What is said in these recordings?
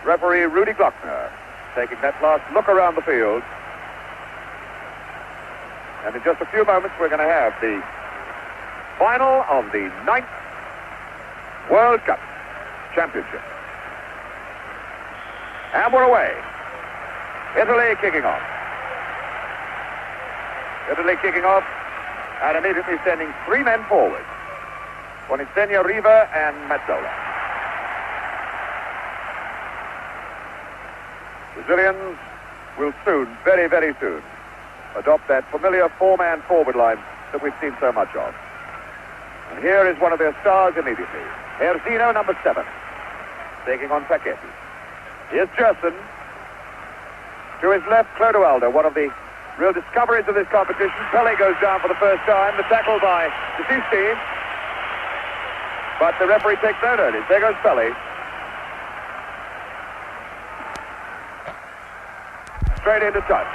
referee Rudy Glockner taking that last look around the field. And in just a few moments, we're going to have the final of the 9th World Cup Championship. And we're away. Italy kicking off. Italy kicking off and immediately sending 3 men forward. Buonissegno, Riva, and Mazzola. Brazilians will soon, very, very soon, adopt that familiar 4-man forward line that we've seen so much of. And here is one of their stars immediately. Erzino, number 7, taking on Paquetti. Here's Gerson. To his left, Clodoaldo, one of the real discoveries of this competition. Pele goes down for the first time. The tackle by Desisti. But the referee takes no notice. There goes Pele. Straight into touch.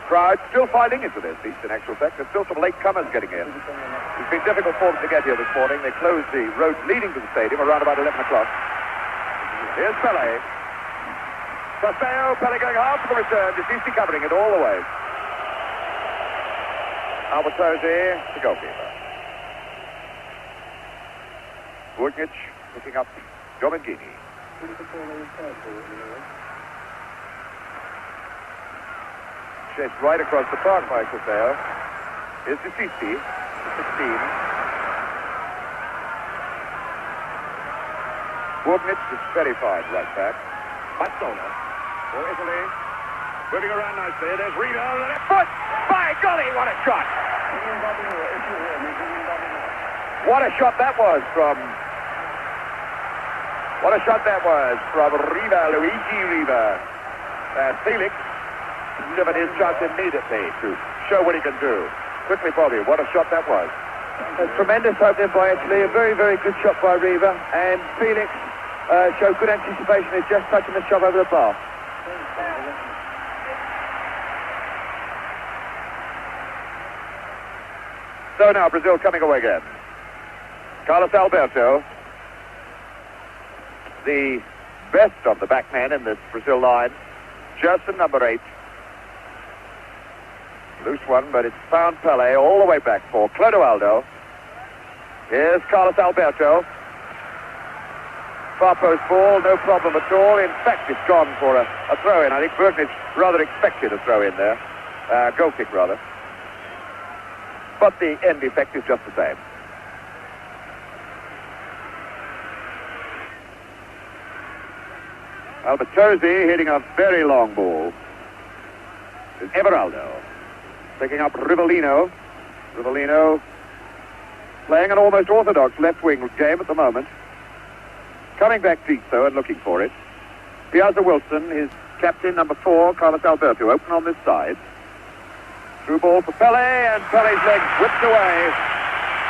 Crowd still filing into their seats, in actual fact. There's still some late comers getting in. It's been difficult for them to get here this morning. They closed the road leading to the stadium around about 11 o'clock. Here's Pele. Saseo, Pele going hard for the return. Desisti covering it all the way. Albertosi, the goalkeeper. Vujnic picking up Domengini. Chased right across the park by Saseo. Here's Desisti, 16. Vujnic is very fine right back. Mazzola for Italy. Moving around nicely. There's Riva on the left foot. By golly, what a shot! What a shot that was from... What a shot that was from Riva, Luigi Riva. And Felix given his chance immediately to show what he can do. Quickly, Bobby, what a shot that was. A tremendous opening by Italy. A very, very good shot by Riva. And Felix showed good anticipation. He's just touching the shot over the bar. So now Brazil coming away again. Carlos Alberto, the best of the backmen in this Brazil line. Gerson, number 8. Loose one, but it's found Pele all the way back for Clodoaldo. Here's Carlos Alberto. Far post ball, no problem at all. In fact, it's gone for a throw-in. I think Vujnic rather expected a throw-in there. Goal kick, rather. But the end effect is just the same. Albertosi hitting a very long ball. It's Everaldo picking up Rivellino. Rivellino playing an almost orthodox left-wing game at the moment. Coming back deep, though, and looking for it. Piazza Wilson, his captain, number 4, Carlos Alberto, open on this side. Through ball for Pele, and Pele's leg whipped away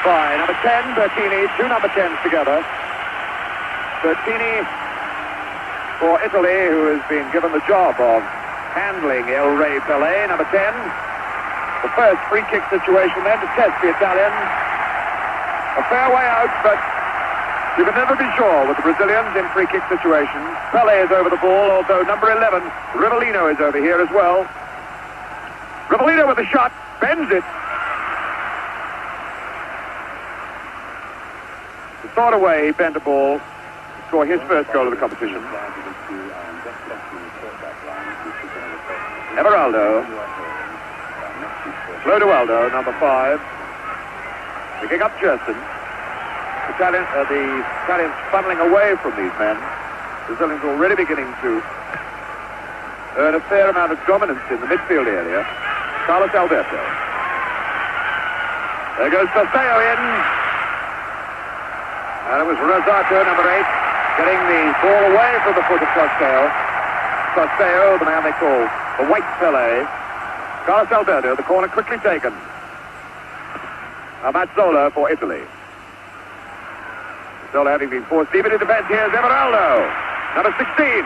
by number 10, Bertini. 2 number 10s together. Bertini for Italy, who has been given the job of handling El Rey Pele, number 10. The first free kick situation then to test the Italians. A fair way out, but you can never be sure with the Brazilians in free kick situations. Pele is over the ball, although number 11, Rivellino, is over here as well. Rivellino with a shot, bends it. The sort of way he bent the ball to score his first goal of the competition. Everaldo. Clodoaldo, number 5. Picking up Gerson. The Italians funneling away from these men. Brazilians already beginning to earn a fair amount of dominance in the midfield area. Carlos Alberto. There goes Saseo in. And it was Rosato, number 8, getting the ball away from the foot of Saseo. Saseo, the man they call the White Pele. Carlos Alberto, the corner quickly taken. Mazzola for Italy. Mazzola having been forced deep into defense. Here's Everaldo, number 16.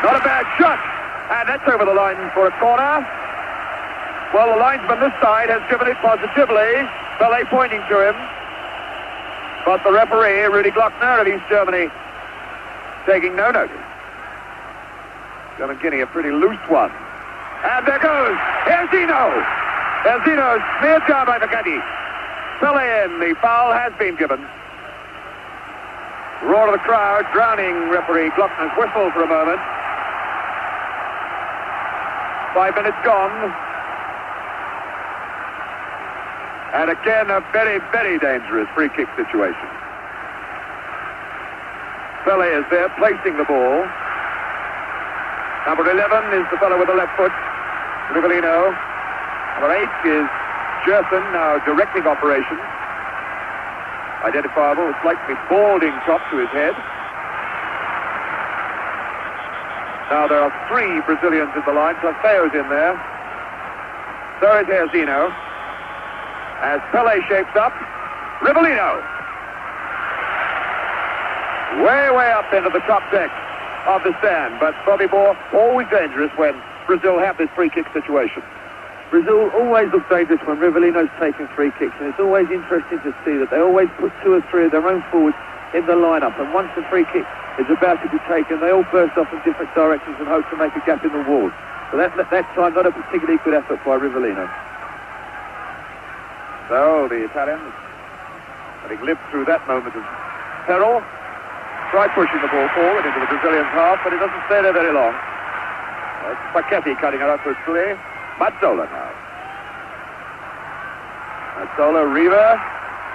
Not a bad shot. And that's over the line for a corner. Well, the linesman this side has given it positively. Pele pointing to him. But the referee, Rudy Glockner of East Germany, taking no notice. German Guinea, a pretty loose one. And there goes! Here's Zeno! There's Zeno, smeared down by Vakati. Pele in, the foul has been given. Roar of the crowd, drowning referee Glockner's whistle for a moment. 5 minutes gone. And again, a very, very dangerous free kick situation. Pele is there, placing the ball. Number 11 is the fellow with the left foot, Rivellino. Number 8 is Jerson, now directing operations. Identifiable, a slightly balding top to his head. Now there are 3 Brazilians in the line, plus Theo's in there. So is Herzino. As Pele shapes up, Rivellino. Way up into the top deck of the stand. But Bobby Moore, always dangerous when Brazil have this free kick situation. Brazil always look dangerous when Rivellino's taking free kicks, and it's always interesting to see that they always put 2 or 3 of their own forwards in the lineup, and once the free kick is about to be taken, they all burst off in different directions and hope to make a gap in the wall. So that time, not a particularly good effort by Rivellino. So the Italians, having lived through that moment of peril, try pushing the ball forward into the Brazilian half, but it doesn't stay there very long. It's Paquetti cutting it up quickly. Mazzola now. Mazzola, Riva.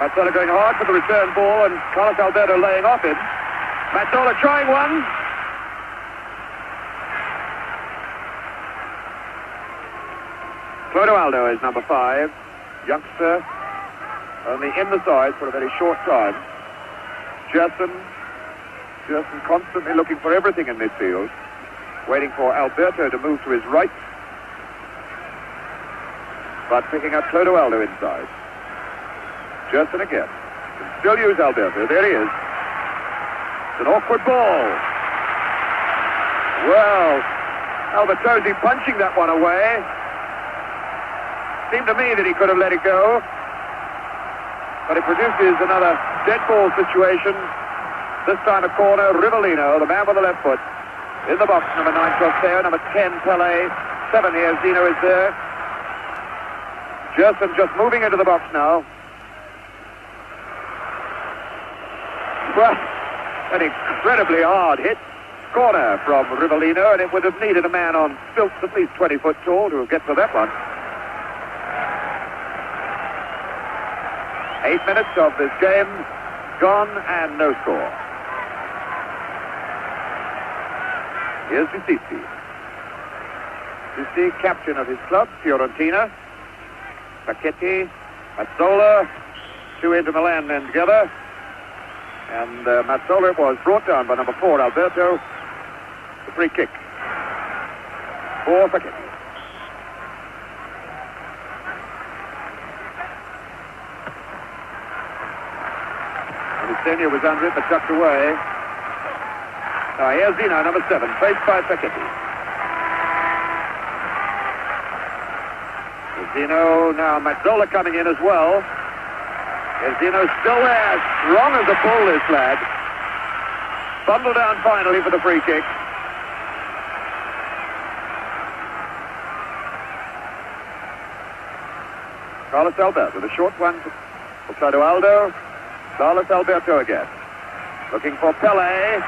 Mazzola going hard for the return ball, and Carlos Alberto laying off him. Mazzola trying one. Clodoaldo is number 5. Youngster, only in the side for a very short time. Jerson constantly looking for everything in midfield, waiting for Alberto to move to his right, but picking up Clodoaldo inside. Jerson again. Can still use Alberto. There he is. It's an awkward ball. Well, Albertosi punching that one away. Seemed to me that he could have let it go, but it produces another dead ball situation. This time a corner. Rivellino, the man with the left foot, in the box. Number 9, Trofeo. Number 10, Pele. 7 here. Zeno is there. Jerson just moving into the box now. Well, an incredibly hard hit. Corner from Rivellino, and it would have needed a man on stilts at least 20 foot tall to get to that one. 8 minutes of this game gone and no score. Here's Dicisi. Dicisi, captain of his club, Fiorentina. Paquetti, Mazzola, 2 into Milan men together. And Mazzola was brought down by number 4, Alberto. The free kick for Paquetti. Senior was under it, but tucked away. Here's Zeno, number 7, faced by Paquetti. Zeno, now Mazzola coming in as well. Zeno still there, strong as a bull, this lad. Bundled down finally for the free kick. Carlos Alberto with a short one for Clodoaldo. Carlos Alberto again. Looking for Pele.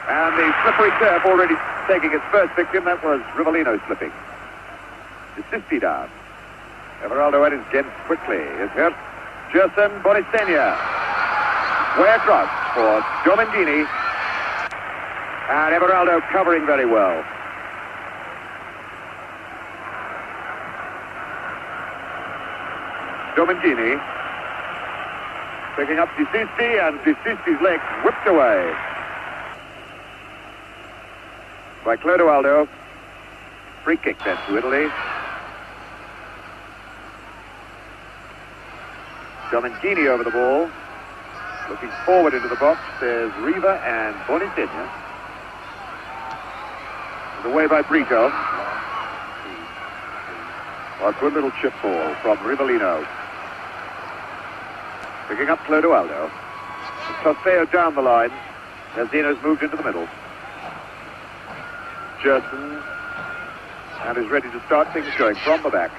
And the slippery turf already taking its first victim. That was Rivellino slipping. Dicisi down. Everaldo at his again quickly. Is hurt. Jerson, Bonisenia. Way across for Domingini. And Everaldo covering very well. Domingini. Picking up Dicisi, and Dicisi's leg whipped away by Clodoaldo. Free kick then to Italy. Domingini over the ball. Looking forward into the box, there's Riva and Bonisenia. Away by Brito. A good little chip ball from Rivellino. Picking up Clodoaldo. Toseo down the line. As Zeno's moved into the middle. Jerson. And is ready to start things going from the back.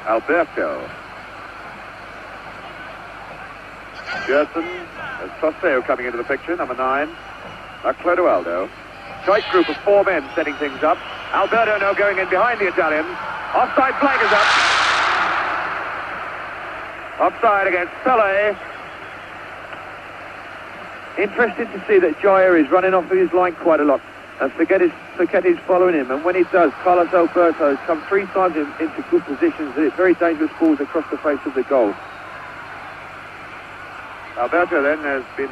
Alberto. Jerson. There's Toseo coming into the picture, number 9. Now Clodoaldo. Tight group of 4 men setting things up. Alberto now going in behind the Italians. Offside flag is up. Offside against Pele. Interesting to see that Jair is running off of his line quite a lot. And Forgetti's following him. And when he does, Carlos Alberto has come 3 times into good positions. And it's very dangerous balls across the face of the goal. Alberto then has been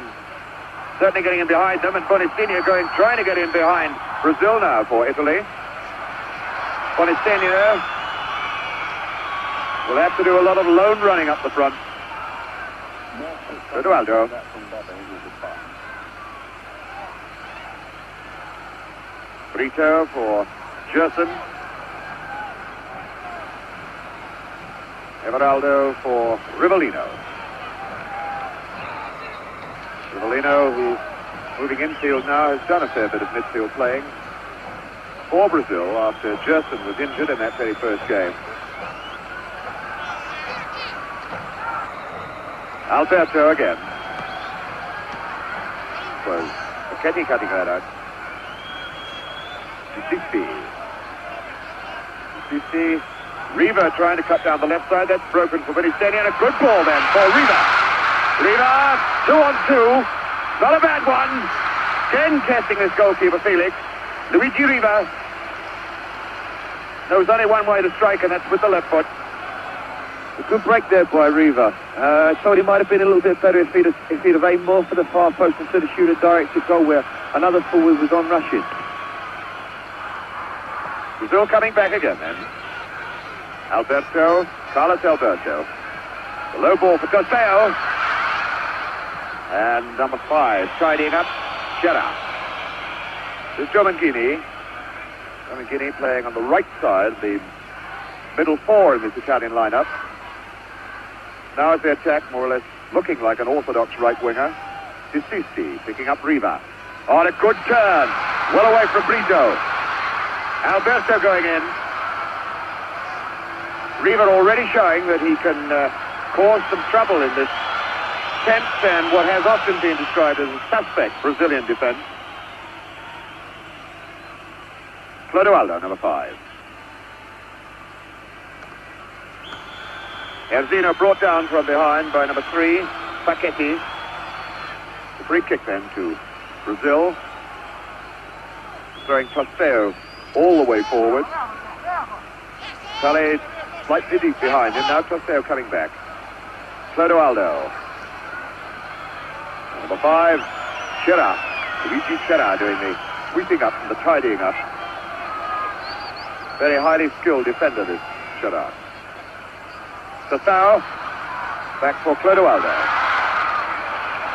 certainly getting in behind them, and Bonistinha trying to get in behind Brazil now for Italy. Bonistinha will have to do a lot of lone running up the front. Clodoaldo. Brito for Jerson. Everaldo for Rivellino. Rivellino, who's moving infield now, has done a fair bit of midfield playing for Brazil after Jerson was injured in that very first game. Alberto again. Was Forgetti cutting that out. Sissi. Riva trying to cut down the left side. That's broken for Bonistinha, and a good ball then for Riva. Riva, 2-on-2. Not a bad one. Again testing this goalkeeper, Felix. Luigi Riva knows only one way to strike, and that's with the left foot. A good break there by Riva. I thought he might have been a little bit better if he'd have aimed more for the far post instead of shoot a direct to goal where another forward was on rushing. Brazil coming back again then. Alberto, Carlos Alberto. The low ball for Toseo. And number 5, tidying up, Gerard. This is Jomangini. Jomangini playing on the right side, the middle 4 in this Italian lineup. Now as they attack, more or less looking like an orthodox right winger. Sissi picking up Riva. On a good turn. Well away from Brito. Alberto going in. Riva already showing that he can cause some trouble in this tense and what has often been described as a suspect Brazilian defense. Clodoaldo, number 5. Erzino brought down from behind by number 3, Paquetti. The free kick then to Brazil. Throwing Toseo all the way forward. Pele slightly deep behind him. Now Toseo coming back. Clodoaldo. Number 5, Gerard. Luigi Gerard doing the sweeping up and the tidying up. Very highly skilled defender, this Gerard. Toseo. Back for Clodoaldo.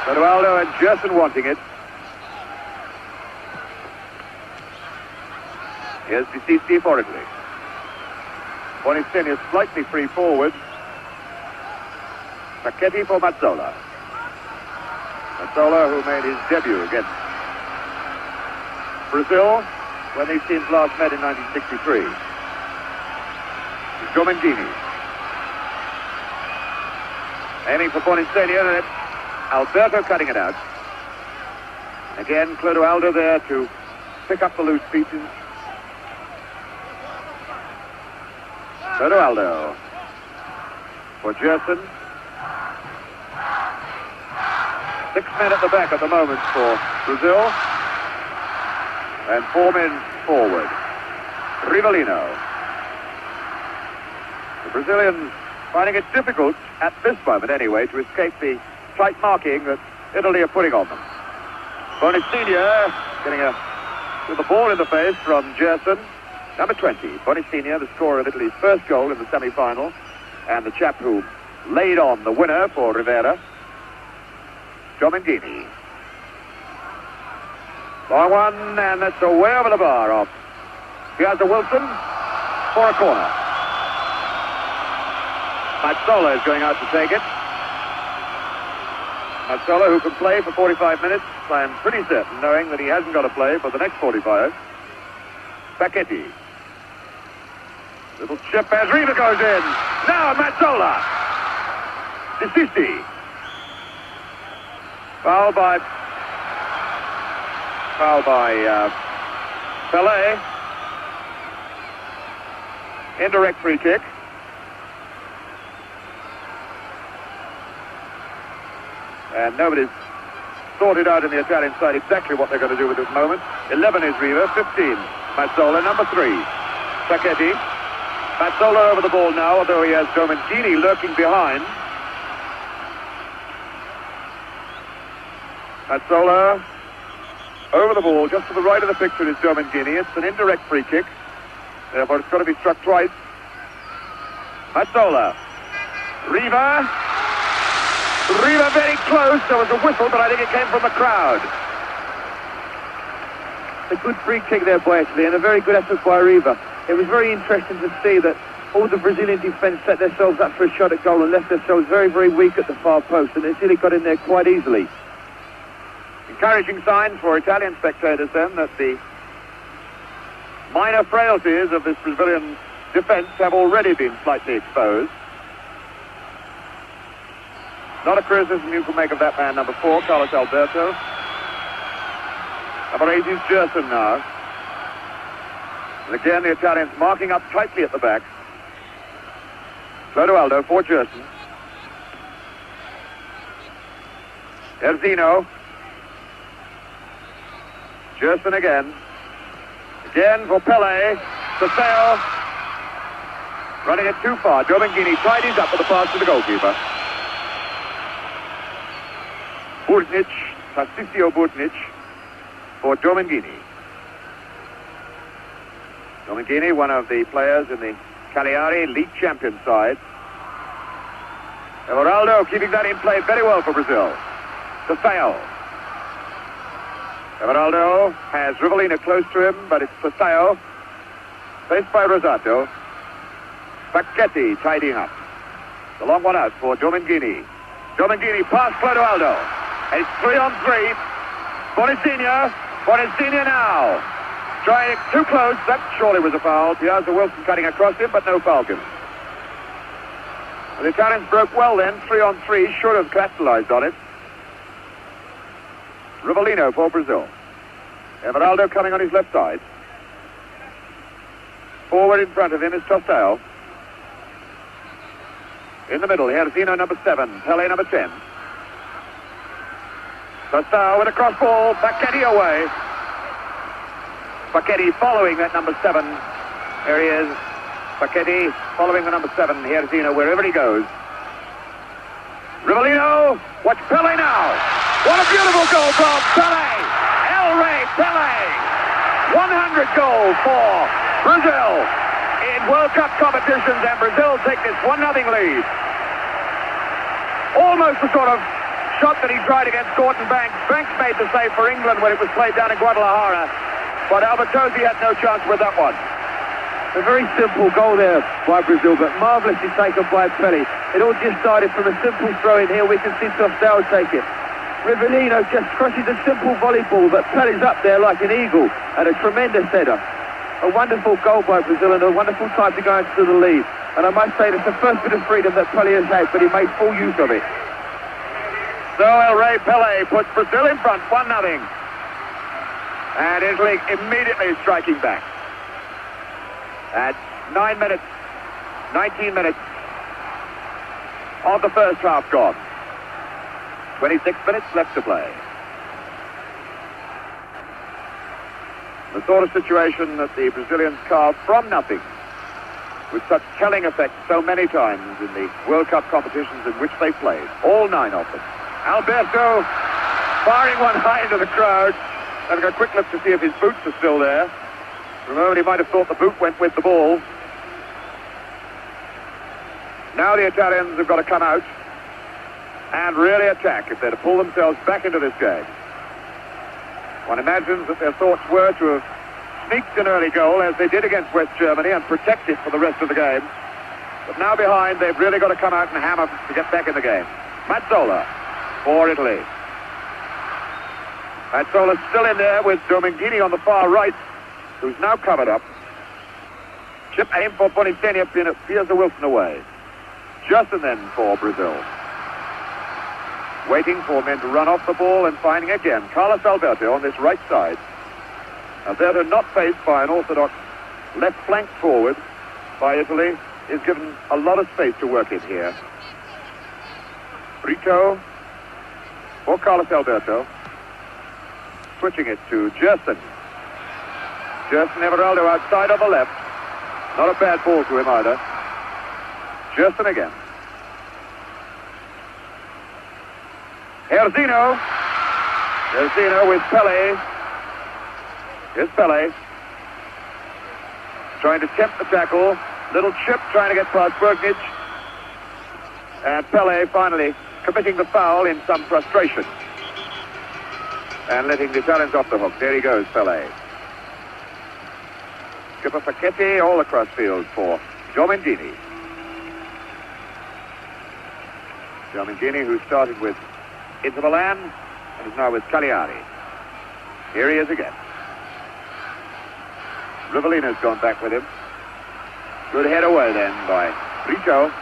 Clodoaldo and Jerson wanting it. Here's Sissi for Italy. Bonistinha slightly free forward. Paquetti for Mazzola. Mazzola, who made his debut against Brazil when these teams last met in 1963. Jomangini. Aiming for Bonistinha, and it's Alberto cutting it out. Again, Clodoaldo there to pick up the loose pieces. Clodoaldo for Jerson. 6 men at the back at the moment for Brazil. And 4 men forward. Rivellino. The Brazilians finding it difficult, at this moment anyway, to escape the tight marking that Italy are putting on them. Bonistinha getting with the ball in the face from Jerson. Number 20, Bonistinha, the scorer of Italy's first goal in the semi-final, and the chap who laid on the winner for Rivera. Jomangini. Long one, and that's away over the bar off. Here's the Wilson for a corner. Mazzola is going out to take it. Mazzola, who can play for 45 minutes, I am pretty certain, knowing that he hasn't got to play for the next 45. Facchetti. Little chip as Riva goes in. Now Mazzola. Disisti. Foul by Pelé. Indirect free kick. And nobody's sorted out in the Italian side exactly what they're going to do with this moment. 11 is Riva, 15 Mazzola, number 3 Facchetti. Mazzola over the ball now, although he has Domengini lurking behind. Mazzola over the ball, just to the right of the picture is Domengini. It's an indirect free kick, therefore it's got to be struck twice. Mazzola. Riva very close. There was a whistle, but I think it came from the crowd. A good free kick there by Italy, and a very good effort by Riva. It was very interesting to see that all the Brazilian defence set themselves up for a shot at goal and left themselves very, very weak at the far post, and Italy got in there quite easily. Encouraging sign for Italian spectators then that the minor frailties of this Brazilian defence have already been slightly exposed. Not a criticism you can make of that man, number 4, Carlos Alberto. Number 8 is Gerson now. And again, the Italians marking up tightly at the back. Clodoaldo for Gerson. Erzino. Gerson again. Again for Pelé. Saseo. Running it too far. Domengini tidies up with the pass to the goalkeeper. Burnic, Tarcisio Burnic for Domengini. Domengini, one of the players in the Cagliari league champion side. Everaldo keeping that in play very well for Brazil. Saseo. Everaldo has Rivellino close to him, but it's Saseo. Faced by Rosato. Facchetti tidying up. The long one out for Domengini. Domengini past Clodoaldo. It's 3-on-3. Bonisigna now. Trying it too close. That surely was a foul. Piazza Wilson cutting across him, but no foul given. Well, the Italians broke well then. 3-on-3. Should have capitalized on it. Rivellino for Brazil. Everaldo coming on his left side. Forward in front of him is Tostao. In the middle, Erzino number 7, Pelé number 10. Tostao with a cross ball, Facchetti away. Facchetti following that number 7. There he is. Facchetti following the number 7, Erzino, wherever he goes. Rivellino, watch Pelé now. What a beautiful goal from Pelé. El Rey Pelé. 100 goals for Brazil in World Cup competitions, and Brazil take this 1-0 lead. Almost the sort of shot that he tried against Gordon Banks. Banks made the save for England when it was played down in Guadalajara, but Albertozzi had no chance with that one. A very simple goal there by Brazil, but marvellously taken by Pelé. It all just started from a simple throw in. Here we can see Tostao take it. Rivellino just crushes a simple volleyball, but Pelé's up there like an eagle, and a tremendous header. A wonderful goal by Brazil and a wonderful time to go into the lead. And I must say, it's the first bit of freedom that Pelé has had, but he made full use of it. So El Rey Pelé puts Brazil in front, 1-0. And Italy immediately striking back. At 19 minutes of the first half gone. 26 minutes left to play. The sort of situation that the Brazilians carved from nothing with such telling effect so many times in the World Cup competitions in which they played. All 9 of them. Alberto firing one high into the crowd. Having a quick look to see if his boots are still there. For a moment he might have thought the boot went with the ball. Now the Italians have got to come out and really attack if they're to pull themselves back into this game. One imagines that their thoughts were to have sneaked an early goal as they did against West Germany and protect it for the rest of the game. But now behind, they've really got to come out and hammer to get back in the game. Mazzola for Italy. Mazzola's still in there with Domingini on the far right, who's now covered up. Chip aim for Bonifenia, Piazza Wilson away. Justin then for Brazil. Waiting for men to run off the ball and finding again Carlos Alberto on this right side. Alberto not faced by an orthodox left flank forward by Italy, is given a lot of space to work in here. Brito for Carlos Alberto. Switching it to Gerson. Gerson Everaldo outside on the left. Not a bad ball to him either. Gerson again. Herzino. Herzino with Pele. Here's Pele. Trying to tempt the tackle. Little chip trying to get past Bergnic. And Pele finally committing the foul in some frustration. And letting the Italians off the hook. There he goes, Pele. Skipper Facchetti all across field for Domingini. Domingini, who started with Inter Milan and is now with Cagliari. Here he is again. Rivellino's gone back with him. Good head away then by Brito.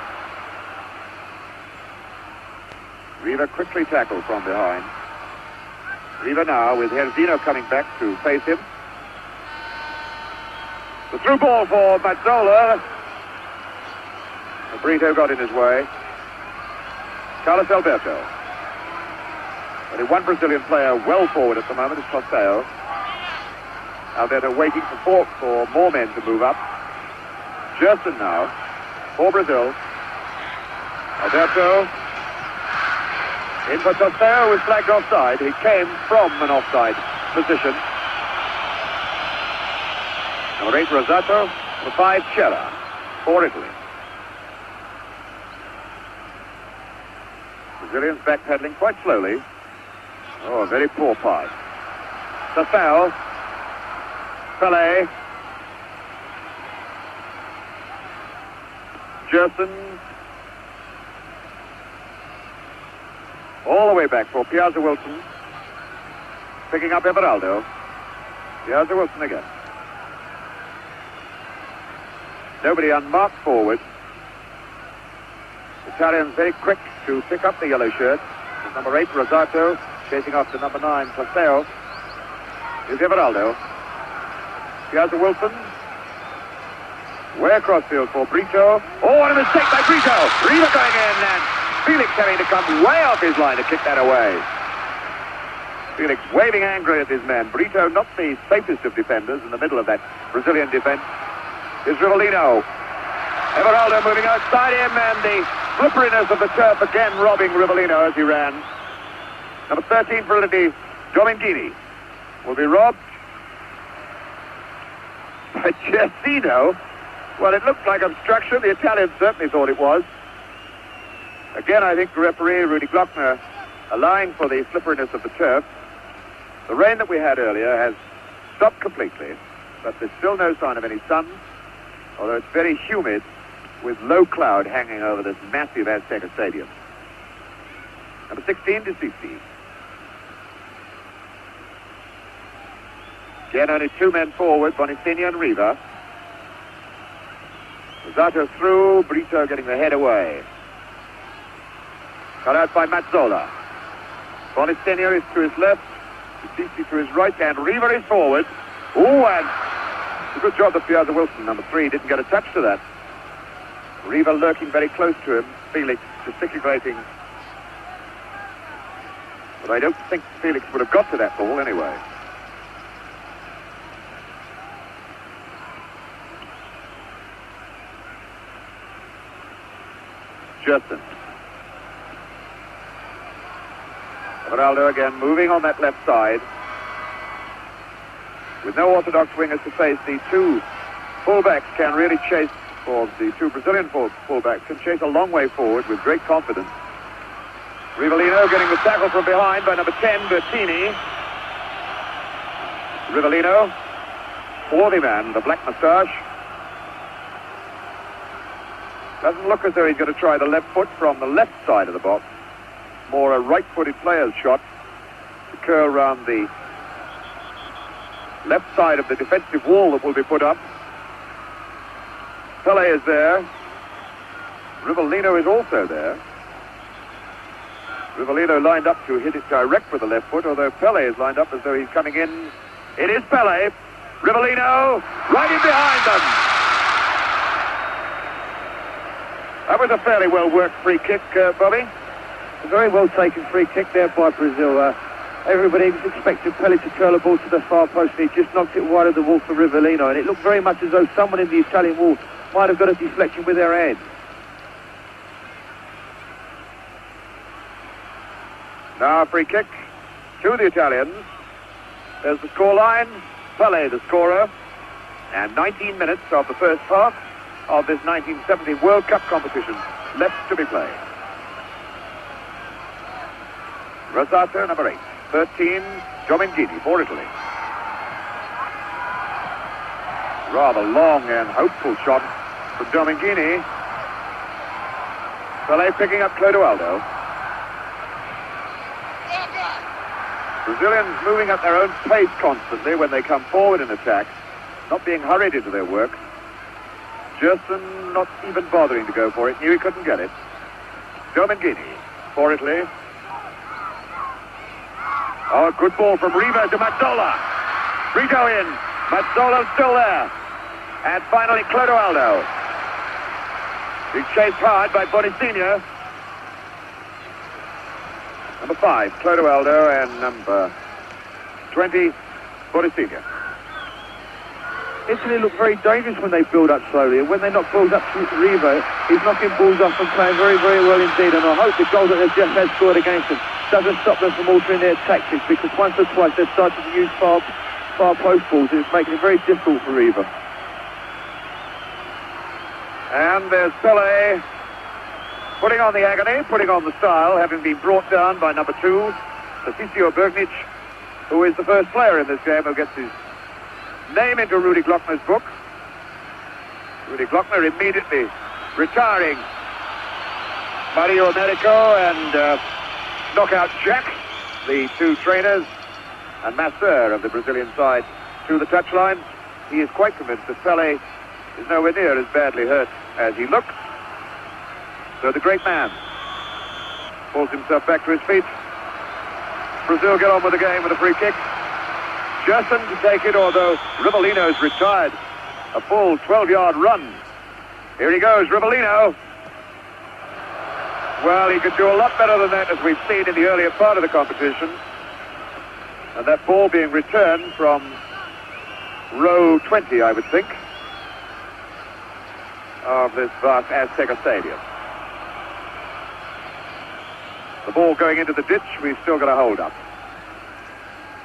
Riva quickly tackled from behind. Riva now with Herzino coming back to face him. The through ball for Mazzola. Brito got in his way. Carlos Alberto. Only one Brazilian player well forward at the moment is Toseo. Alberto waiting for more men to move up. Gerson now for Brazil. Alberto in for Toseo, was flagged offside. He came from an offside position. Number 8 Rosato, number 5 Cera for Italy. Brazilians backpedaling quite slowly. Oh, a very poor pass. Toseo. Pele. Gerson. All the way back for Piazza Wilson. Picking up Everaldo. Piazza Wilson again. Nobody unmarked forward. Italians very quick to pick up the yellow shirt. With number 8 Rosato chasing after number 9 Toseo. Here's Everaldo. Piazza Wilson. Way across field for Brito. Oh, what a mistake by Brito. Riva going in and Felix having to come way off his line to kick that away. Felix waving angrily at his man. Brito not the safest of defenders in the middle of that Brazilian defense. Here's Rivellino. Everaldo moving outside him and the slipperiness of the turf again robbing Rivellino as he ran. Number 13 for Italy, Domingini, will be robbed by Gersino. Well, it looked like obstruction. The Italians certainly thought it was. Again, I think the referee, Rudy Glockner, allowing for the slipperiness of the turf. The rain that we had earlier has stopped completely, but there's still no sign of any sun, although it's very humid with low cloud hanging over this massive Azteca Stadium. Number 16, DeCici. Again, only 2 men forward, Bonifenia and Riva. Rosato through, Brito getting the head away. Cut out by Mazzola. Bonifenia is to his left, DeCici to his right, and Riva is forward. Oh, and a good job that Piazza Wilson, number 3, didn't get a touch to that. Riva lurking very close to him, Felix gesticulating. But I don't think Felix would have got to that ball anyway. Gerson. Everaldo again moving on that left side. With no orthodox wingers to face, the 2 fullbacks can really chase, or the 2 Brazilian fullbacks can chase a long way forward with great confidence. Rivellino getting the tackle from behind by number 10, Bertini. Rivellino, swarthy man, the black moustache. Doesn't look as though he's going to try the left foot from the left side of the box. more a right-footed player's shot to curl round the left side of the defensive wall that will be put up. Pele is there. Rivellino is also there. Rivellino lined up to hit it direct with the left foot, although Pele is lined up as though he's coming in. It is Pele. Rivellino right in behind them. That was a fairly well-worked free kick, Bobby. A very well-taken free kick there by Brazil. Everybody was expecting Pele to curl the ball to the far post, and he just knocked it wide of the wall for Rivellino, and it looked very much as though someone in the Italian wall might have got a deflection with their head. Now a free kick to the Italians. There's the scoreline. Pele, the scorer. And 19 minutes of the first half of this 1970 World Cup competition left to be played. Rosato, number 8. 13, Giovinghini for Italy. Rather long and hopeful shot from Giovinghini. Pele picking up Clodoaldo. Brazilians moving at their own pace constantly when they come forward in attack, not being hurried into their work. Gerson not even bothering to go for it, knew he couldn't get it. Giovinghini for Italy. Oh, good ball from Riva to Mazzola. Brito in. Mazzola's still there. And finally Clodoaldo. He's chased hard by Bonicinho. Number 5, Clodoaldo, and number 20, Bonicinho. Italy look very dangerous when they build up slowly, and when they knock balls up to Riva, he's knocking balls off and playing very, very well indeed, and I hope the goal that they've just had scored against them doesn't stop them from altering their tactics, because once or twice they've started to use far post balls, and it's making it very difficult for Riva. And there's Pele putting on the agony, putting on the style, having been brought down by number 2, Tassisio Bergnic, who is the first player in this game who gets his name into Rudy Glockner's book. Rudy Glockner immediately retiring Mario Americo and Knockout Jack, the 2 trainers, and Masseur of the Brazilian side to the touchline. He is quite convinced that Pele is nowhere near as badly hurt as he looks. So the great man pulls himself back to his feet. Brazil get on with the game with a free kick. Gerson to take it, although Rivellino's retired. A full 12-yard run. Here he goes, Rivellino. Well, he could do a lot better than that, as we've seen in the earlier part of the competition. And that ball being returned from row 20, I would think, of this vast Azteca Stadium. The ball going into the ditch, we've still got a hold up.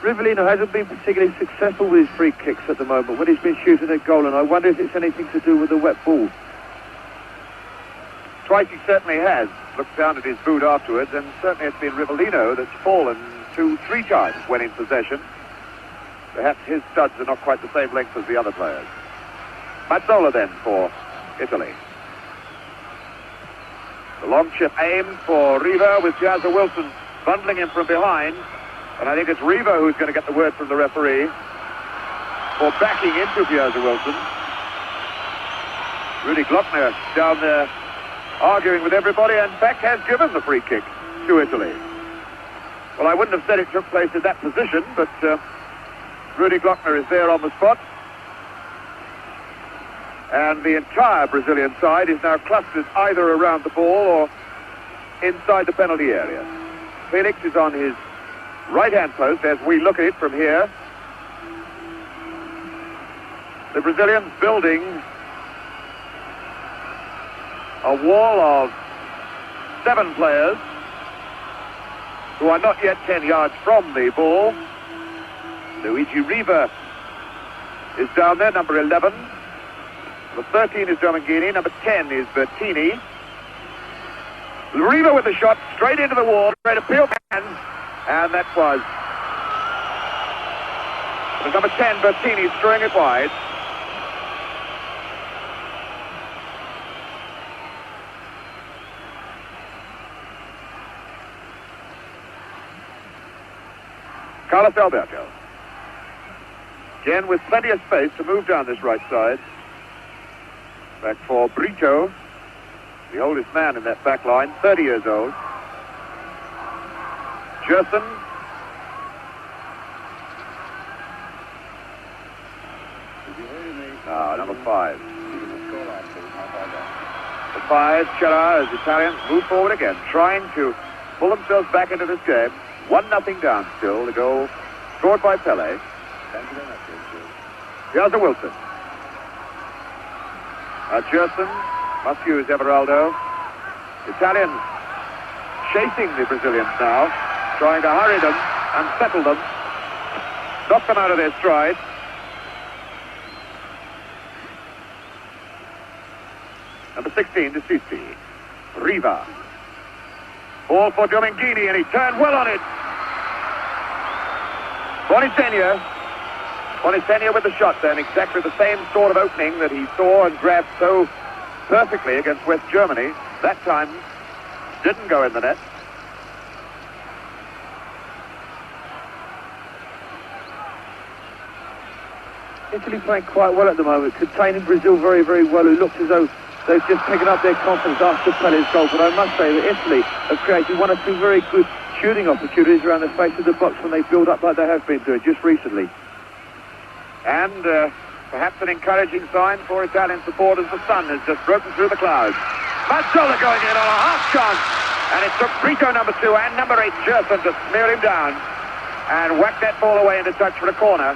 Rivellino hasn't been particularly successful with his free kicks at the moment when he's been shooting at goal, and I wonder if it's anything to do with the wet ball. Twice he certainly has. Looked down at his boot afterwards, and certainly it's been Rivellino that's fallen 2-3 times when in possession. Perhaps his studs are not quite the same length as the other players. Mazzola then for Italy. The long chip aimed for Riva with Piazza Wilson bundling him from behind. And I think it's Riva who's going to get the word from the referee for backing into Piazza Wilson. Rudy Glockner down there arguing with everybody, and in fact has given the free kick to Italy. Well, I wouldn't have said it took place in that position, but Rudy Glockner is there on the spot. And the entire Brazilian side is now clustered either around the ball or inside the penalty area. Felix is on his right-hand post as we look at it from here. The Brazilians building a wall of 7 players who are not yet 10 yards from the ball. Luigi Riva is down there, number 11. Number 13 is Giovinghini. Number 10 is Bertini. Riva with the shot straight into the wall, straight to Peel hands, and that was number 10, Bertini, throwing it wide. Carlos Alberto. Again with plenty of space to move down this right side. Back for Brito, the oldest man in that back line, 30 years old. Gerson. Number 5. The 5, Chera, as Italians move forward again, trying to pull themselves back into this game. 1-0 down still. The goal scored by Pele. Here's a Wilson. Gerson must use Everaldo. Italians chasing the Brazilians now, trying to hurry them and settle them, knock them out of their stride. Number 16, De Sisi. Riva. Ball for Dominguini, and he turned well on it. Boninsegna with the shot then, exactly the same sort of opening that he saw and grabbed so perfectly against West Germany. That time didn't go in the net. Italy playing quite well at the moment, containing Brazil very, very well, who looks as though they've just taken up their confidence after Pele's goal. But I must say that Italy have created one or two very good shooting opportunities around the face of the box when they build up like they have been doing just recently. And perhaps an encouraging sign for Italian supporters. The sun has just broken through the clouds. Mazzola going in on a half chance. And it took Brito, number 2, and number 8, Gerson, to smear him down and whack that ball away into touch for a corner.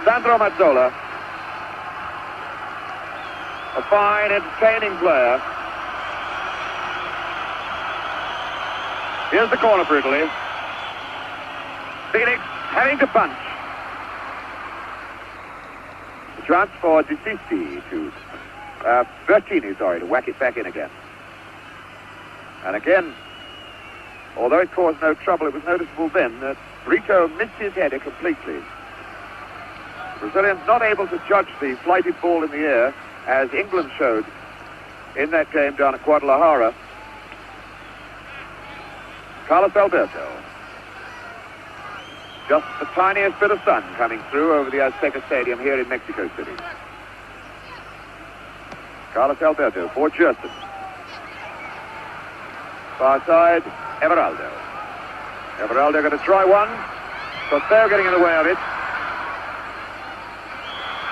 Sandro Mazzola, a fine, entertaining player. Here's the corner for Italy. Felix having to punch. The chance for De Sisi to Bertini, to whack it back in again. And again, although it caused no trouble, it was noticeable then that Brito missed his header completely. The Brazilians not able to judge the flighted ball in the air, as England showed in that game down at Guadalajara. Carlos Alberto. Just the tiniest bit of sun coming through over the Azteca Stadium here in Mexico City. Carlos Alberto for Gerson. Far side, Everaldo. Everaldo going to try one. Costeo getting in the way of it.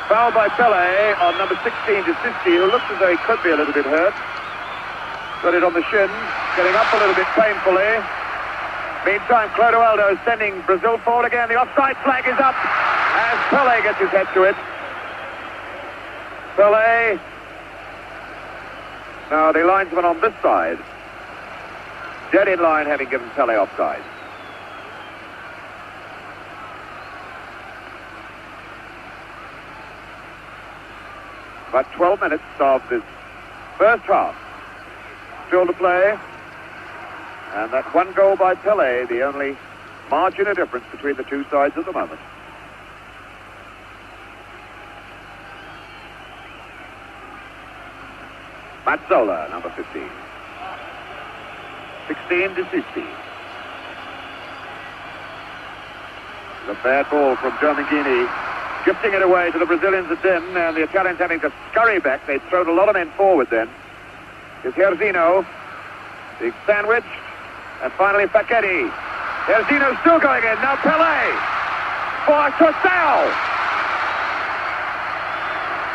Foul by Pele on number 16, De Sisi, who looks as though he could be a little bit hurt. Got it on the shin, getting up a little bit painfully. Meantime, Clodoaldo is sending Brazil forward again. The offside flag is up as Pele gets his head to it. Pele. Now the linesman on this side, dead in line, having given Pele offside. About 12 minutes of this first half still to play. And that one goal by Pele, the only margin of difference between the two sides at the moment. Mazzola, number 15. 16, De Sisi. The bad ball from Dominguini, gifting it away to the Brazilians again, and the Italians having to scurry back. They'd thrown a lot of men forward then. Is Herzino. Big sandwich. And finally Facchetti. Herzino still going in. Now Pele for Costeo.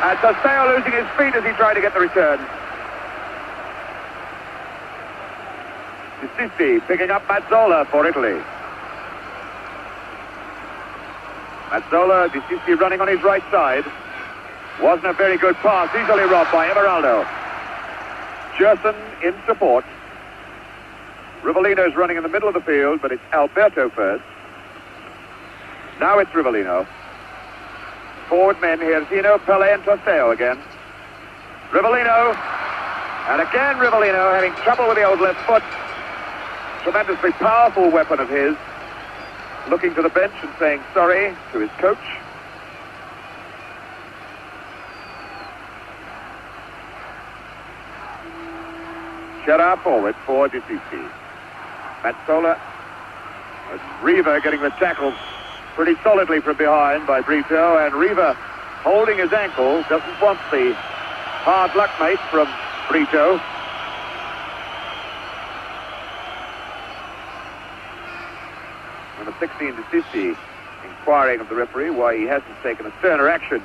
And Costeo losing his feet as he tried to get the return. De Sisi picking up Mazzola for Italy. Mazzola, De Sisi running on his right side. Wasn't a very good pass, easily robbed by Everaldo. Gerson in support. Rivellino's running in the middle of the field, but it's Alberto first. Now it's Rivellino. Forward men here, Herzino, Pele and Costeo again. Rivellino. And again Rivellino having trouble with the old left foot. Tremendously powerful weapon of his. Looking to the bench and saying sorry to his coach. Chera forward for De Sisi. Mazzola It's Riva getting the tackle pretty solidly from behind by Brito, and Riva holding his ankle, doesn't want the hard luck mate from Brito. Number 16 to 50, inquiring of the referee why he hasn't taken a sterner action.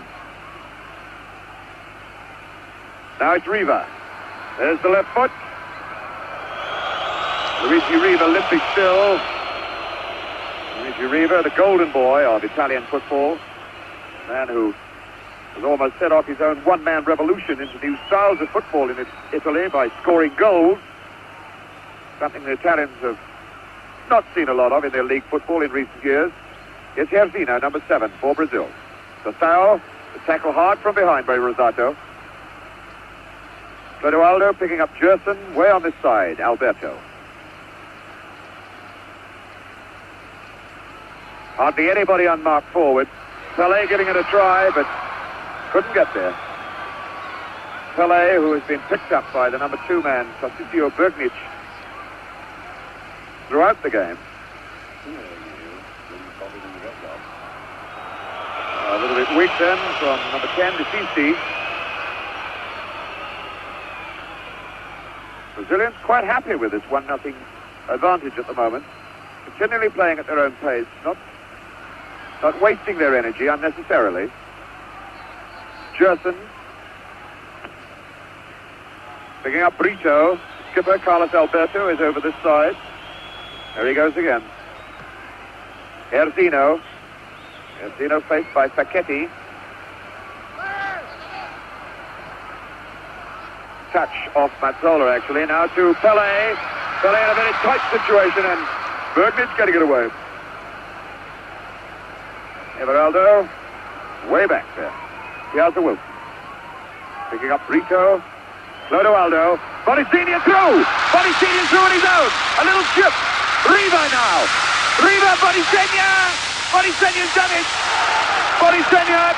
Now it's Riva. There's the left foot. Luigi Riva limping still. Luigi Riva, the golden boy of Italian football. A man who has almost set off his own one-man revolution into new styles of football in Italy by scoring goals. Something the Italians have not seen a lot of in their league football in recent years. It's Herzino, number 7 for Brazil. Sasao, the tackle hard from behind by Rosato. Clodoaldo picking up Gerson way on this side, Alberto. Hardly anybody unmarked forward. Pelé giving it a try, but couldn't get there. Pelé, who has been picked up by the number 2 man, Tarcisio Bergnic, throughout the game. A little bit weak then from number 10 to Cici. Brazilians quite happy with this 1-0 advantage at the moment. Continually playing at their own pace, not wasting their energy unnecessarily. Gerson picking up Brito. Skipper Carlos Alberto is over this side. There he goes again. Herzino. Herzino faced by Facchetti. Touch off Mazzola actually. Now to Pelé. Pelé in a very tight situation, and Bergnic getting it away. Everaldo way back there. Piazza Wilson picking up Brito. Clodoaldo. Bonicini through. Bonicini through on his own. A little chip. Riva now. Riva, Bonicini. Bonicini's done it. Bonicini.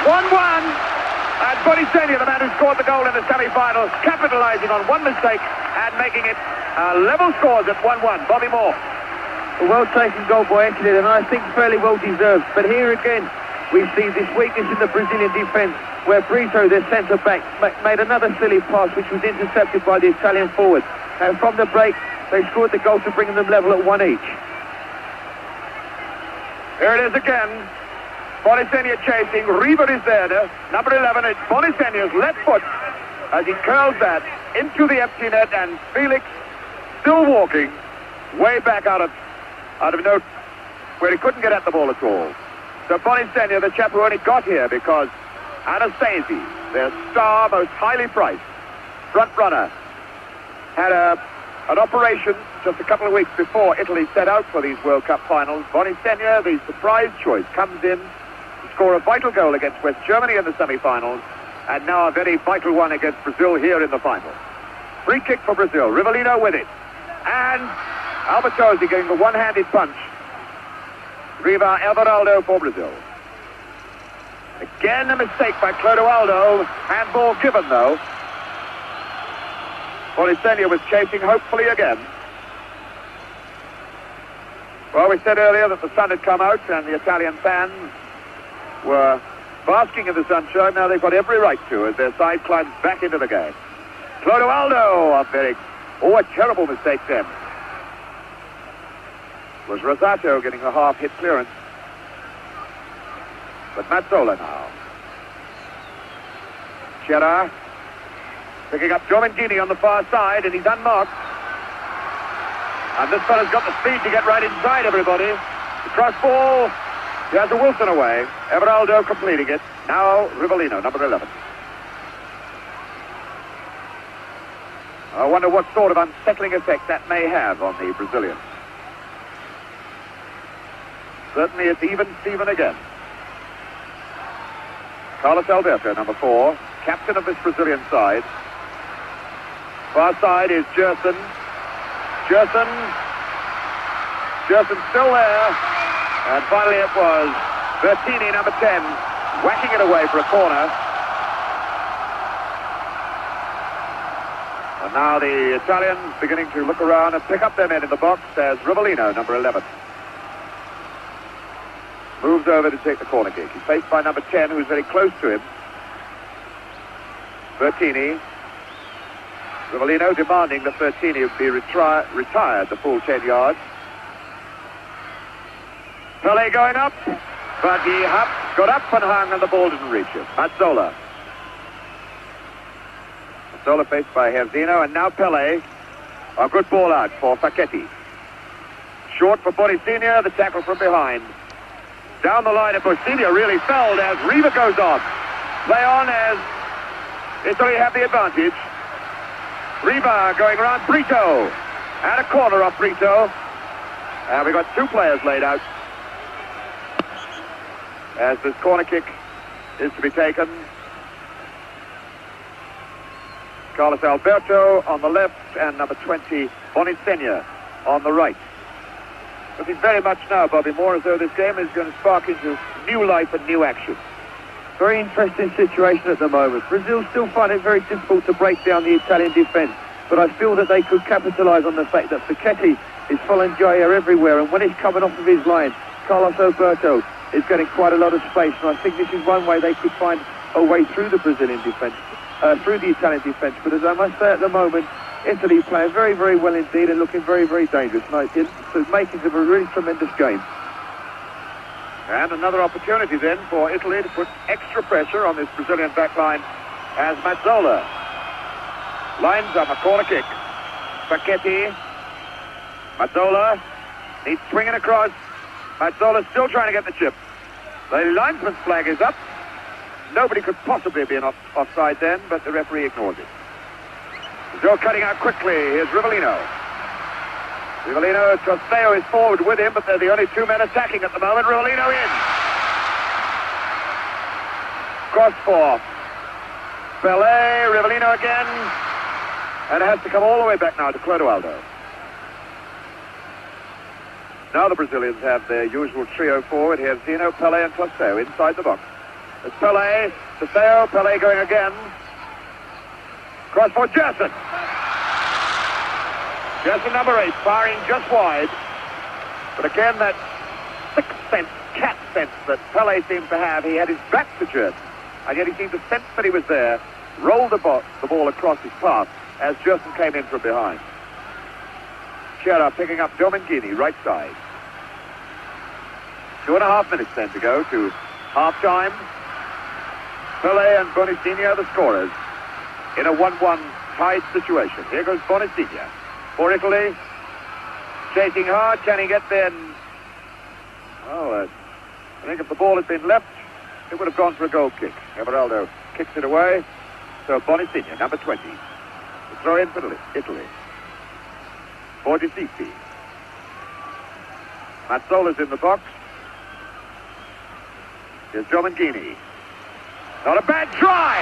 1-1. And Bonicini, the man who scored the goal in the semi-finals, capitalizing on one mistake and making it level scores at 1-1. Bobby Moore. A well-taken goal by Italy, and I think fairly well-deserved. But here again, we see this weakness in the Brazilian defence, where Brito, their centre-back, made another silly pass, which was intercepted by the Italian forward. And from the break, they scored the goal to bring them level at 1 each. Here it is again. Bonicini chasing. Riva is there. Number 11, it's Bonicini's left foot as he curls that into the empty net, and Felix still walking way back out of note where he couldn't get at the ball at all. So Bonicini, the chap who only got here because Anastasi, their star, most highly priced front runner, had an operation just a couple of weeks before Italy set out for these World Cup finals. Bonicini, the surprise choice, comes in to score a vital goal against West Germany in the semi-finals, and now a very vital one against Brazil here in the final. Free kick for Brazil. Rivellino with it. And Albertosi getting the one-handed punch. Riva Everaldo for Brazil. Again a mistake by Clodoaldo. Handball given though. Bonicini was chasing hopefully again. Well, we said earlier that the sun had come out and the Italian fans were basking in the sunshine. Now they've got every right to as their side climbs back into the game. Clodoaldo, a terrible mistake then. It was Rosato getting a half-hit clearance. But Mazzola now. Chera picking up Giomentini on the far side, and he's unmarked. And this fella's got the speed to get right inside everybody. The cross ball. He has a Wilson away. Everaldo completing it. Now Rivellino, number 11. I wonder what sort of unsettling effect that may have on the Brazilians. Certainly it's even Steven again. Carlos Alberto, number 4, captain of this Brazilian side. Far side is Gerson. Gerson still there. And finally it was Bertini, number 10, whacking it away for a corner. And now the Italians beginning to look around and pick up their men in the box as Rivellino, number 11, moves over to take the corner kick. He's faced by number 10, who's very close to him, Bertini. Rivellino demanding that Bertini be retired the full 10 yards. Pele going up, but he got up and hung and the ball didn't reach him. Mazzola. Mazzola faced by Herzino, and now Pele. A good ball out for Facchetti. Short for Bonicinia, the tackle from behind. Down the line, and Bonicinia really fell as Riva goes on. Play on as Italy have the advantage. Riva going around Brito. And a corner off Brito. And we've got two players laid out as this corner kick is to be taken. Carlos Alberto on the left and number 20, Bonicinia, on the right. Looking very much now, Bobby Moore, as though this game is going to spark into new life and new action. Very interesting situation at the moment. Brazil still find it very difficult to break down the Italian defence, but I feel that they could capitalise on the fact that Facchetti is following Jair everywhere, and when he's coming off of his line, Carlos Alberto is getting quite a lot of space, and I think this is one way they could find a way through the Brazilian defence, through the Italian defence. But as I must say at the moment, Italy playing very, very well indeed and looking very, very dangerous. And it's making of a really tremendous game. And another opportunity then for Italy to put extra pressure on this Brazilian backline as Mazzola lines up a corner kick. Facchetti. Mazzola. He's swinging across. Mazzola still trying to get the chip. The linesman's flag is up. Nobody could possibly be offside then, but the referee ignores it. Brazil cutting out quickly. Here's Rivellino. Rivellino, Trosteo is forward with him, but they're the only two men attacking at the moment. Rivellino in. Cross for Pele. Rivellino again. And it has to come all the way back now to Clodoaldo. Now the Brazilians have their usual trio forward. Here's Zeno, Pele and Trosteo inside the box. It's Pele, Trosteo, Pele going again. Cross for Gerson. Gerson number 8, firing just wide. But again, that sixth sense, cat sense that Pele seems to have. He had his back to Gerson, and yet he seemed to sense that he was there, rolled the ball across his path as Gerson came in from behind. Chiara picking up Domengini, right side. 2.5 minutes then to go to half-time. Pele and Bonicinia the scorers in a 1-1 tied situation. Here goes Bonicinia for Italy. Chasing hard, can he get there? Well, I think if the ball had been left, it would have gone for a goal kick. Everaldo kicks it away. So Bonicinia, number 20. The throw in for Italy. For De Sisti. Mazzola's in the box. Here's Domengini. Not a bad try!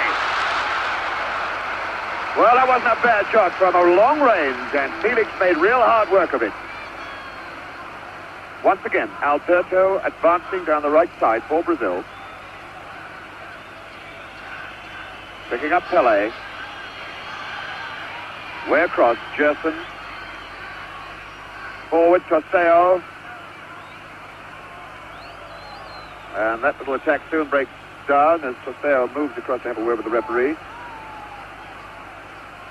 Well, that wasn't a bad shot from a long range, and Felix made real hard work of it. Once again, Alberto advancing down the right side for Brazil. Picking up Pele. Way across, Gerson. Forward, Trosteo. And that little attack soon breaks down as Trosteo moves across to have a word with the referee.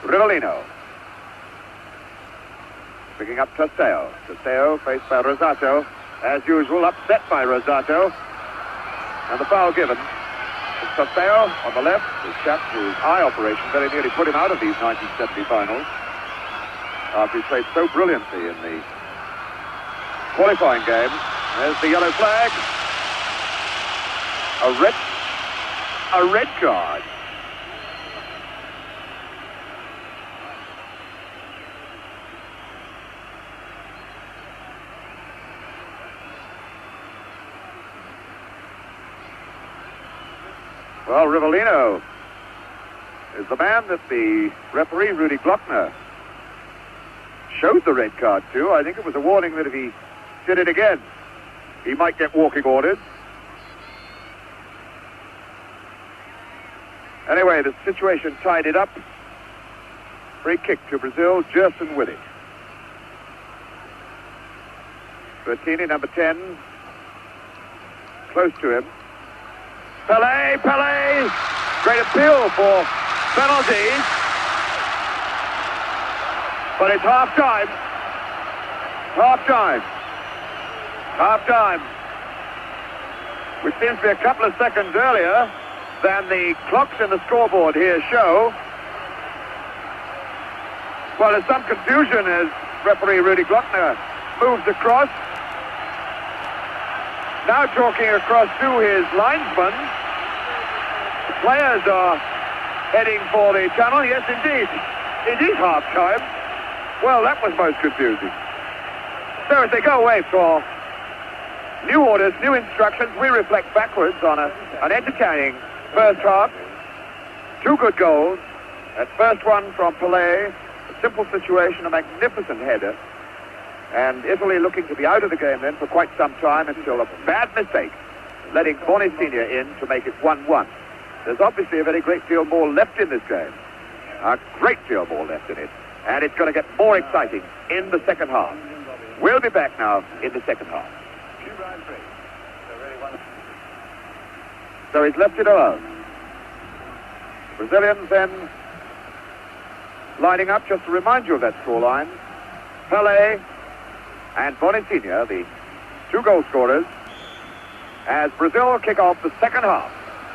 Rivellino. Picking up Trosteo. Trosteo faced by Rosato. As usual, upset by Rosato. And the foul given. It's Trosteo on the left. His chap whose eye operation very nearly put him out of these 1970 finals. After he played so brilliantly in the qualifying game. There's the yellow flag. A red card. Well, Rivellino is the man that the referee, Rudy Glockner, showed the red card to. I think it was a warning that if he did it again, he might get walking orders. Anyway, the situation tied it up. Free kick to Brazil, Gerson with it. Bertini, number 10, close to him. Pelé! Great appeal for penalties. But it's half-time. Half-time. Which seems to be a couple of seconds earlier than the clocks in the scoreboard here show. Well, there's some confusion as referee Rudy Glockner moves across. Now talking across to his linesman. The players are heading for the tunnel. Yes, indeed. It is half-time. Well, that was most confusing. So as they go away for new orders, new instructions, we reflect backwards on an entertaining first half. 2 good goals. That first one from Pelé, a simple situation, a magnificent header. And Italy looking to be out of the game then for quite some time until a bad mistake, letting Boni Senior in to make it 1-1. There's obviously a very great deal more left in this game. A great deal more left in it. And it's going to get more exciting in the second half. We'll be back now in the second half. So he's left it alone. Brazilians then lining up, just to remind you of that scoreline. Pelé and Boni Senior, the 2 goal scorers, as Brazil kick off the second half,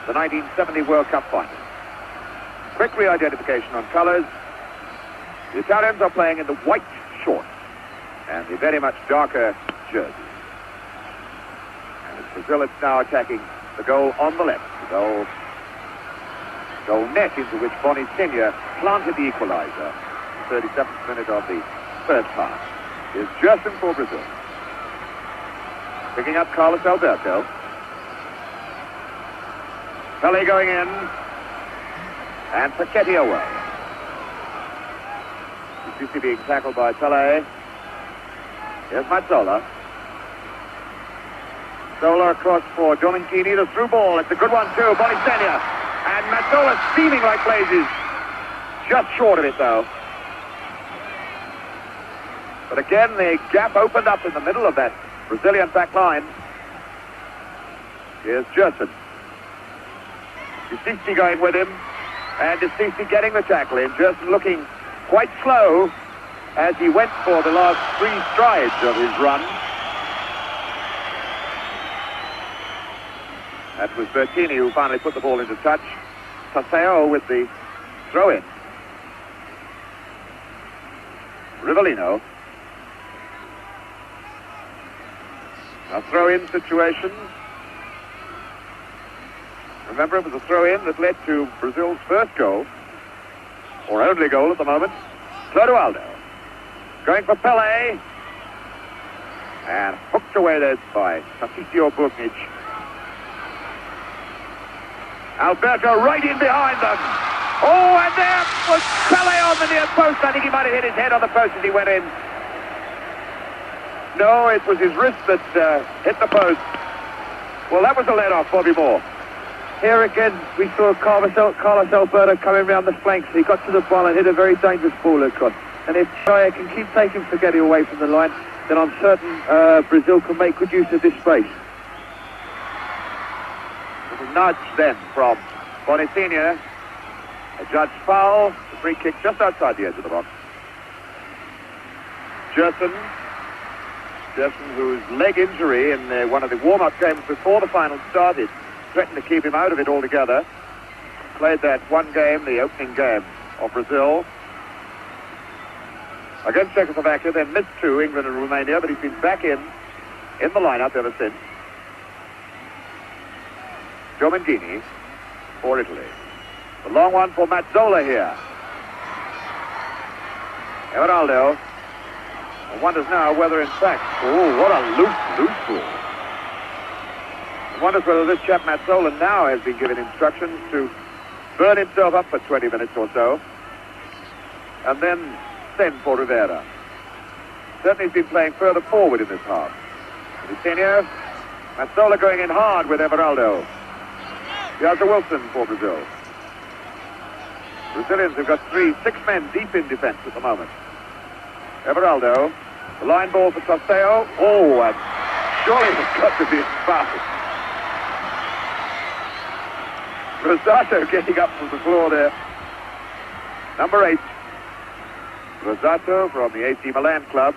the 1970 World Cup final. Quick re-identification on colours. The Italians are playing in the white shorts and the very much darker jerseys. And it's Brazil that's now attacking the goal on the left, the goal net into which Boni Senior planted the equaliser. The 37th minute of the first half. Is Gerson for Brazil. Picking up Carlos Alberto. Pelé going in. And Paquetti away. Sissi being tackled by Pelé. Here's Mazzola. Zola across for Dominicini. The through ball. It's a good one too. Boni Senior. And Mazzola steaming like blazes. Just short of it though. But again, the gap opened up in the middle of that Brazilian back line. Here's Gerson. Sissi going with him. And Sissi getting the tackle in. Gerson looking quite slow as he went for the last 3 strides of his run. That was Bertini who finally put the ball into touch. Paseo with the throw-in. Rivellino. A throw-in situation. Remember, it was a throw-in that led to Brazil's first goal, or only goal at the moment. Clodoaldo going for Pelé, and hooked away there by Patricio Bugnic. Alberto right in behind them. Oh, and there was Pelé on the near post. I think he might have hit his head on the post as he went in. No, it was his wrist that hit the post. Well, that was a let-off, Bobby Moore. Here again, we saw Carlos Alberto coming round the flanks. He got to the ball and hit a very dangerous ball across. And if Chaya can keep taking Spaghetti away from the line, then I'm certain Brazil can make good use of this space. Little nudge then from Boni Senior. A judged foul. The free kick just outside the edge of the box. Gerson, whose leg injury in one of the warm-up games before the final started threatened to keep him out of it altogether. Played that one game, the opening game of Brazil, against Czechoslovakia, then missed 2, England and Romania, but he's been back in the lineup ever since. Dominicini for Italy. The long one for Mazzola here. Everaldo. One wonders now whether in fact, oh, what a loose ball. One wonders whether this chap Mazzola now has been given instructions to burn himself up for 20 minutes or so, and then send for Rivera. Certainly he's been playing further forward in this half. Senior, Mazzola going in hard with Everaldo. Here's Wilson for Brazil. Brazilians have got 6 men deep in defence at the moment. Everaldo, the line ball for Toseo. Oh, and surely it's got to be a foul. Rosato getting up from the floor there. Number 8. Rosato from the AC Milan club.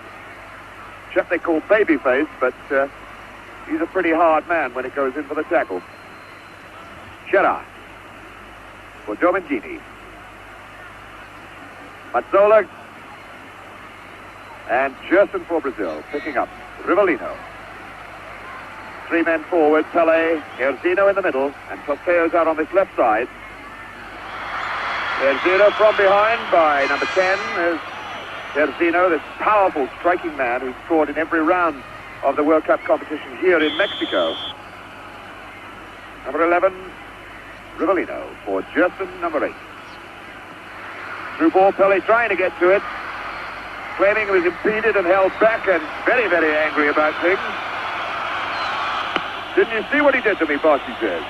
Chap they call Babyface, but he's a pretty hard man when it goes in for the tackle. Gerard for Domingini. Mazzola and Gerson for Brazil, picking up Rivellino. 3 men forward, Pele, Erzino in the middle, and Toseo's out on this left side. Erzino from behind by number 10 is Erzino, this powerful striking man who's scored in every round of the World Cup competition here in Mexico. Number 11, Rivellino for Gerson, number 8. Through ball, Pele trying to get to it, claiming it was impeded and held back, and very, very angry about things. Didn't you see what he did to me, boss, he says.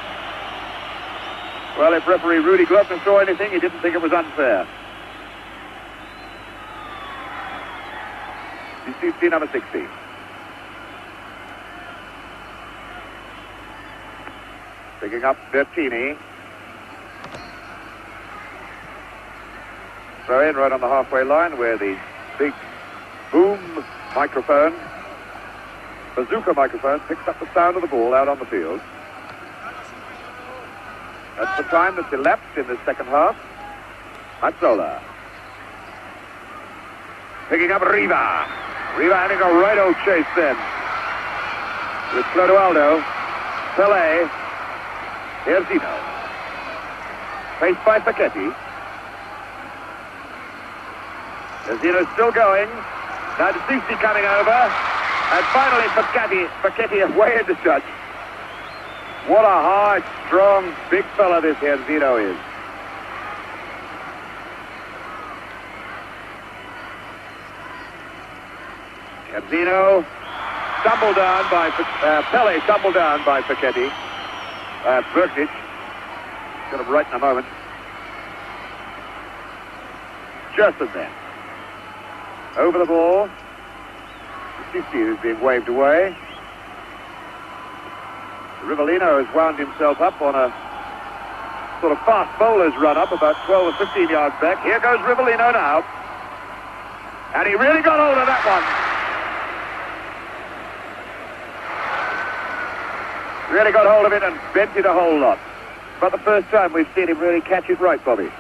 Well, if referee Rudy Glockner saw anything, he didn't think it was unfair. You see number 16. Picking up Bertini. Throw in right on the halfway line where the big boom microphone, bazooka microphone, picks up the sound of the ball out on the field. That's the time that's elapsed in the second half. Mazzola. Picking up Riva. Riva having a right old chase then. With Clodoaldo. Pele. Erzino. Faced by Facchetti. Erzino's still going. Now De Soucy coming over. And finally Facchetti away in the touch. What a hard, strong, big fella this Erzino is. Erzino stumbled down by Pele, stumbled down by Facchetti. Berkic. Got him right in a moment. Gerson then. Over the ball. De Soucy is being waved away. Rivellino has wound himself up on a sort of fast bowler's run up about 12 or 15 yards back. Here goes Rivellino now. And he really got hold of that one. Really got hold of it and bent it a whole lot. About the first time we've seen him really catch it right, Bobby.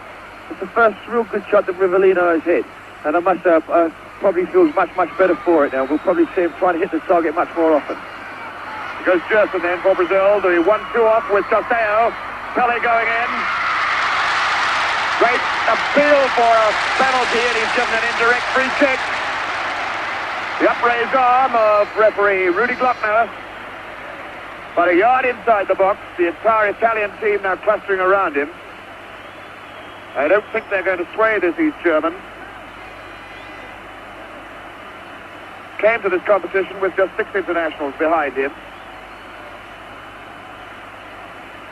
It's the first real good shot that Rivellino has hit. And I must probably feels much, much better for it now. We'll probably see him trying to hit the target much more often. Goes Gerson then for Brazil. The 1-2 off with Toseo. Pele going in. Great appeal for a penalty, and he's given an indirect free kick. The upraised arm of referee Rudy Glockner. About a yard inside the box. The entire Italian team now clustering around him. I don't think they're going to sway this East German. Came to this competition with just 6 internationals behind him.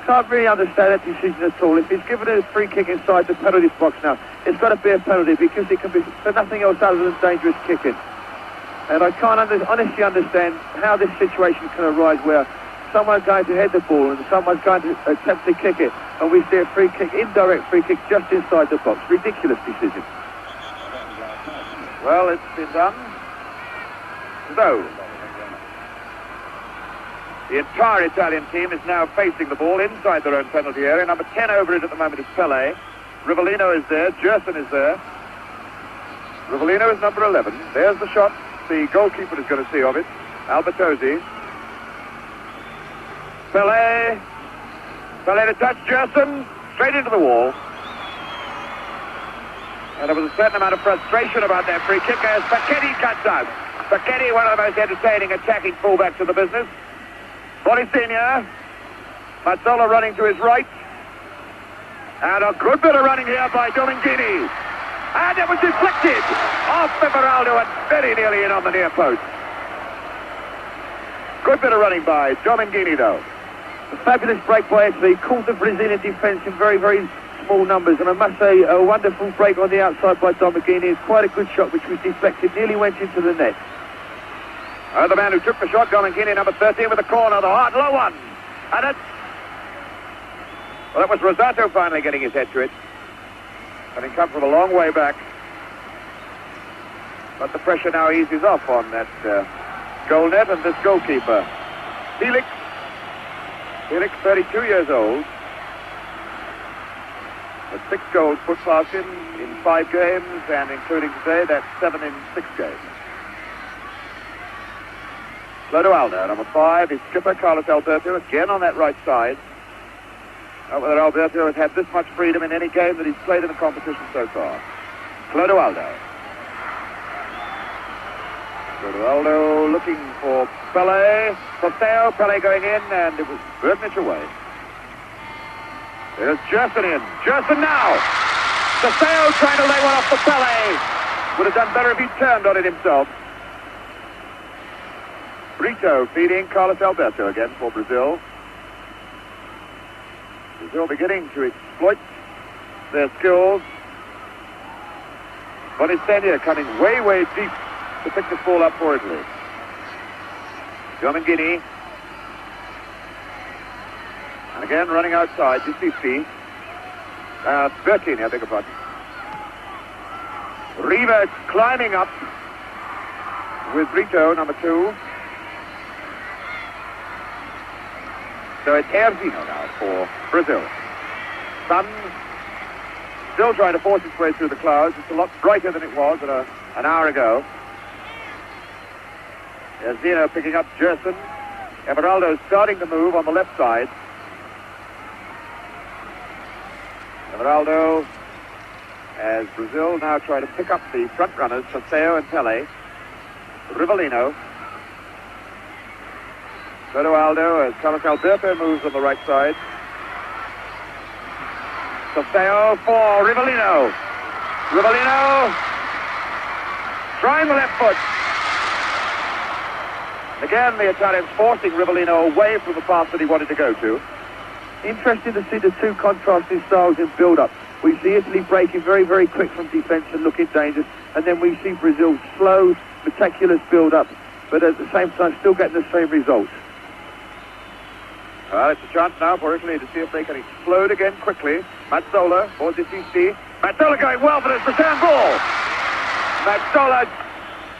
Can't really understand that decision at all. If he's given a free kick inside the penalty box now, it's got to be a penalty because it can be for nothing else other than dangerous kicking. And I can't honestly understand how this situation can arise where someone's going to head the ball and someone's going to attempt to kick it, and we see a free kick, indirect free kick, just inside the box. Ridiculous decision. Well, it's been done. So, the entire Italian team is now facing the ball inside their own penalty area. Number 10 over it at the moment is Pele. Rivellino is there. Gerson is there. Rivellino is number 11. There's the shot the goalkeeper is going to see of it. Albertozzi. Pele. Pele to touch Gerson. Straight into the wall. And there was a certain amount of frustration about that free kick as Facchetti cuts out. Facchetti, one of the most entertaining attacking fullbacks in the business. Borisenia. Mazzola running to his right. And a good bit of running here by Domingini. And it was deflected off Everaldo and very nearly in on the near post. Good bit of running by Domingini, though. A fabulous break by Italy. Caught the Brazilian defence in very, very small numbers. And I must say, a wonderful break on the outside by Domagini. It's quite a good shot, which was deflected, nearly went into the net. The man who took the shot, Domagini, number 13, with the corner, the hard low one. And it's... Well, that was Rosato finally getting his head to it. Having come from a long way back. But the pressure now eases off on that goal net and this goalkeeper. Felix, 32 years old. With 6 goals put past him in 5 games, and including today, that's 7 in 6 games. Clodoaldo, number 5, his skipper, Carlos Alberto, again on that right side. Not whether Alberto has had this much freedom in any game that he's played in the competition so far. Clodoaldo. Clodoaldo looking for Pele. Posteo, Pele going in, and it was Bernich away. There's Gerson in. Gerson now! Posteo trying to lay one off for Pele. Would have done better if he'd turned on it himself. Brito feeding Carlos Alberto again for Brazil. Brazil beginning to exploit their skills. Bonisteña coming way, way deep to pick this ball up for Italy. Domangini. And again running outside, Giusti. Bertini, I beg your pardon. Riva climbing up with Brito, number 2. So it's Erzino now for Brazil. Sun still trying to force its way through the clouds. It's a lot brighter than it was an hour ago. Erzino picking up Gerson. Everaldo starting to move on the left side. Everaldo, as Brazil now try to pick up the front runners, Paseo and Pele. Rivellino. Clodoaldo as Carlos Alberto moves on the right side. Paseo for Rivellino. Rivellino trying the left foot. Again, the Italians forcing Rivellino away from the path that he wanted to go to. Interesting to see the two contrasting styles in build-up. We see Italy breaking very, very quick from defence and looking dangerous, and then we see Brazil slow, meticulous build-up, but at the same time still getting the same results. Well, it's a chance now for Italy to see if they can explode again quickly. Mazzola for Disisti. Mazzola going well for this return ball. Mazzola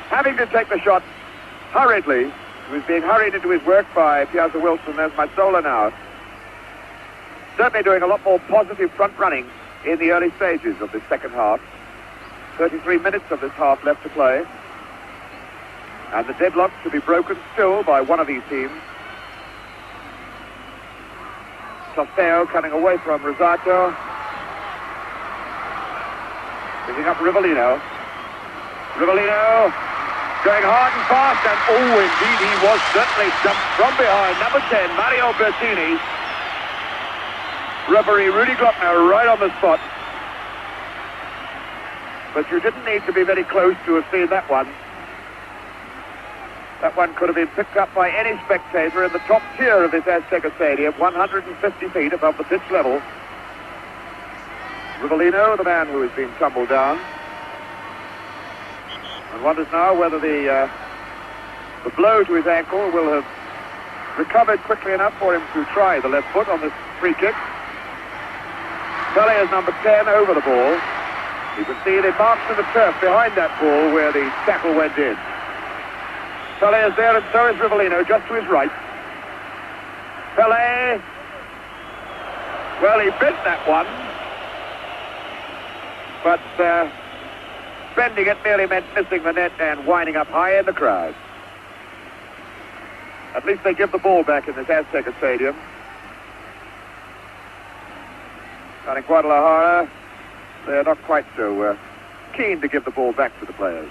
having to take the shot hurriedly. He was being hurried into his work by Piazza Wilson. There's Mazzola now. Certainly doing a lot more positive front running in the early stages of this second half. 33 minutes of this half left to play. And the deadlock to be broken still by one of these teams. Posteo coming away from Rosato. Picking up Rivellino. Rivellino going hard and fast, and oh, indeed, he was certainly jumped from behind. Number 10, Mario Bertini. Referee Rudy Glockner right on the spot. But you didn't need to be very close to have seen that one. That one could have been picked up by any spectator in the top tier of this Azteca Stadium, 150 feet above the pitch level. Rivellino, the man who has been tumbled down, and wonders now whether the blow to his ankle will have recovered quickly enough for him to try the left foot on this free kick. Pele is number 10 over the ball. You can see the marks in the turf behind that ball where the tackle went in. Pele is there, and so is Rivellino, just to his right. Pele, well, he bent that one, but bending it merely meant missing the net and winding up high in the crowd. At least they give the ball back in this Azteca Stadium. And in Guadalajara, they're not quite so keen to give the ball back to the players.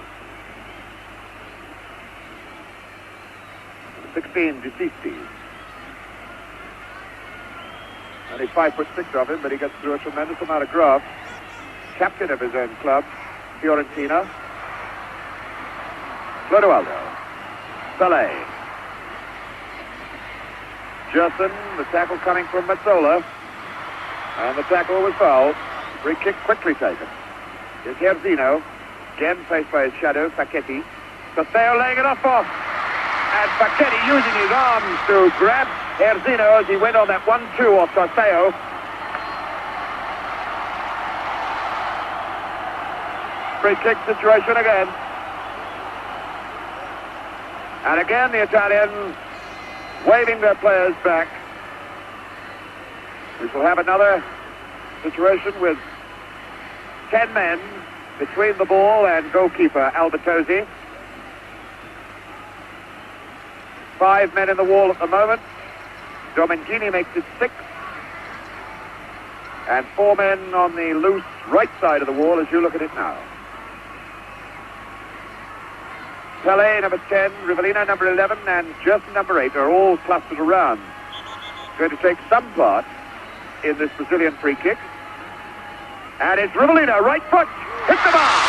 16, Disisti. Only 5'6" of him, but he gets through a tremendous amount of graft. Captain of his own club, Fiorentina. Clodoaldo. Pele. Gerson, the tackle coming from Mazzola. And the tackle was foul. Free kick quickly taken. Here's Herzino. Again faced by his shadow, Facchetti. Casteo laying it off. And Facchetti using his arms to grab Herzino as he went on that 1-2 off Casteo. Free kick situation again. And again the Italians waving their players back. We shall have another situation with 10 men between the ball and goalkeeper Albertosi. 5 men in the wall at the moment. Domengini makes it 6. And 4 men on the loose right side of the wall as you look at it now. Pele, number 10, Rivellino, number 11, and Gerson, number 8, are all clustered around. Going to take some part in this Brazilian free kick. And it's Rivellino, right foot, hit the bar!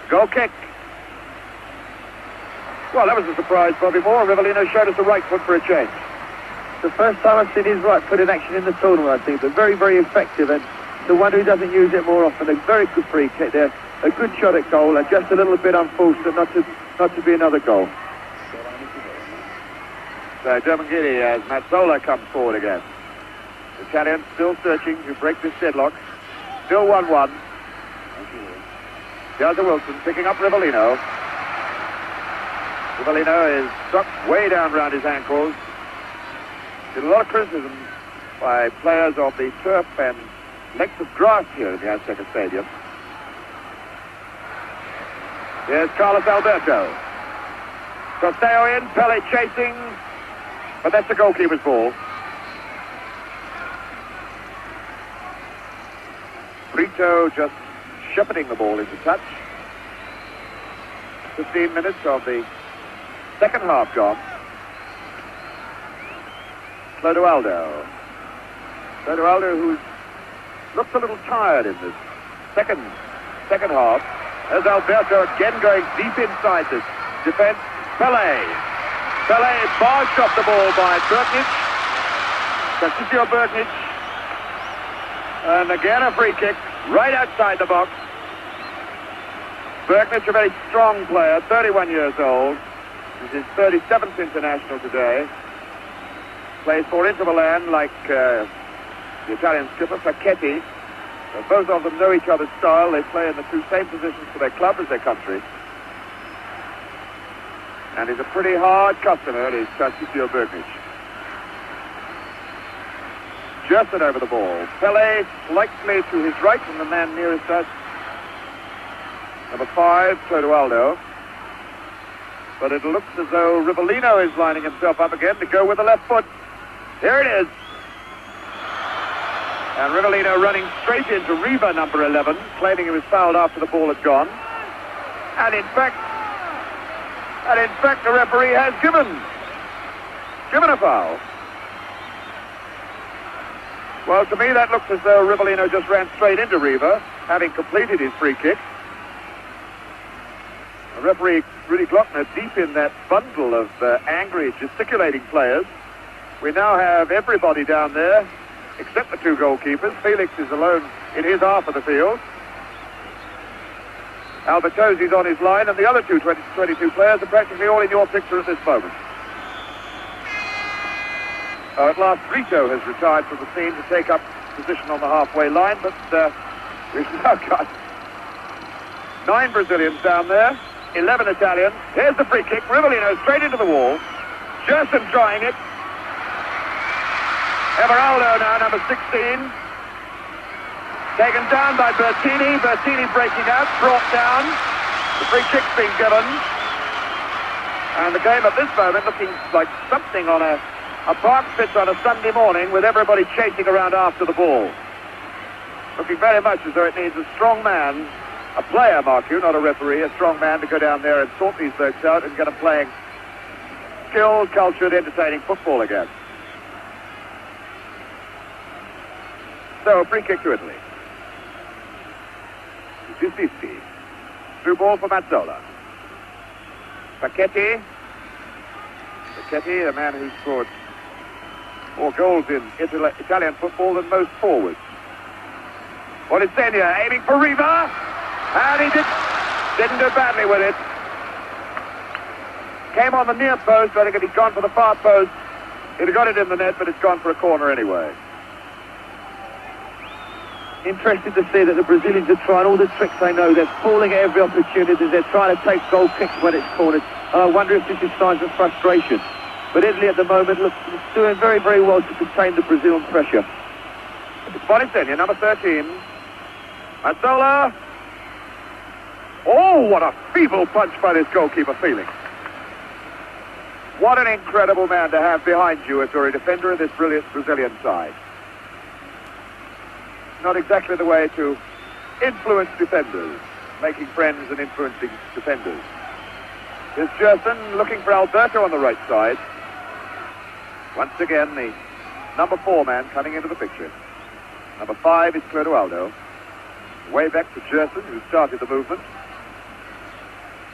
Goal kick. Well, that was a surprise, Bobby Moore. Rivellino showed us the right foot for a change. The first time I've seen his right foot in action in the tournament, I think, but very, very effective, and the one who doesn't use it more often. A very good free kick there, a good shot at goal, and just a little bit unfortunate not to be another goal. So Domengini as Mazzola comes forward again. The Italians still searching to break this deadlock. Still 1-1. Gaza Wilson picking up Rivellino. Rivellino is struck way down round his ankles. There's a lot of criticism by players of the turf and length of grass here in the Azteca Stadium. Here's Carlos Alberto. Casteo in, Pele chasing, but that's the goalkeeper's ball. Brito just shepherding the ball into touch. 15 minutes of the second half gone. Clodoaldo. Clodoaldo, who looks a little tired in this second half. There's Alberto again going deep inside this defense. Pele barged off the ball by Berknich. Tarcisio Berknich. And again a free kick right outside the box. Berknich, a very strong player, 31 years old. This is his 37th international today. Plays for Inter Milan like the Italian skipper, Facchetti. Both of them know each other's style. They play in the two same positions for their club as their country. And he's a pretty hard customer, is Tarcisio Berknich. Gerson over the ball. Pele slightly to his right from the man nearest us. Number 5, Clodoaldo. But it looks as though Rivellino is lining himself up again to go with the left foot. Here it is. And Rivellino running straight into Riva, number 11, claiming he was fouled after the ball had gone. And in fact, the referee has given a foul. Well, to me, that looks as though Rivellino just ran straight into Riva, having completed his free kick. The referee, Rudy Glockner, deep in that bundle of angry, gesticulating players. We now have everybody down there, except the two goalkeepers. Felix is alone in his half of the field. Albertosi's on his line, and the other 22 players are practically all in your picture at this moment. At last, Brito has retired from the scene to take up position on the halfway line, but we've now got 9 Brazilians down there, 11 Italians. Here's the free kick. Rivellino straight into the wall. Gerson trying it. Everaldo now, number 16. Taken down by Bertini. Bertini breaking out, brought down. The free kick's been given. And the game at this moment looking like something on a park pitch on a Sunday morning with everybody chasing around after the ball. Looking very much as though it needs a strong man, a player, mark you, not a referee, a strong man to go down there and sort these folks out and get them playing skilled, cultured, entertaining football again. So, a free kick to Italy. Giustisti. Through ball for Mazzola. Facchetti, the man who scored more goals in Italian football than most forwards. Bonisenia aiming for Riva, and he didn't do badly with it. Came on the near post. I think if he'd gone for the far post, he'd have got it in the net, but it's gone for a corner anyway. Interesting to see that the Brazilians are trying all the tricks they know. They're falling at every opportunity. They're trying to take goal kicks when it's cornered. And I wonder if this is signs of frustration. But Italy at the moment looks doing very, very well to contain the Brazilian pressure. It's Bonisenia, number 13. Mazzola. Oh, what a feeble punch by this goalkeeper, Felix. What an incredible man to have behind you if you're a defender of this brilliant Brazilian side. Not exactly the way to influence defenders, making friends and influencing defenders. Here's Gerson looking for Alberto on the right side. Once again, the number 4 man coming into the picture. Number 5 is Clodoaldo. Way back to Gerson, who started the movement.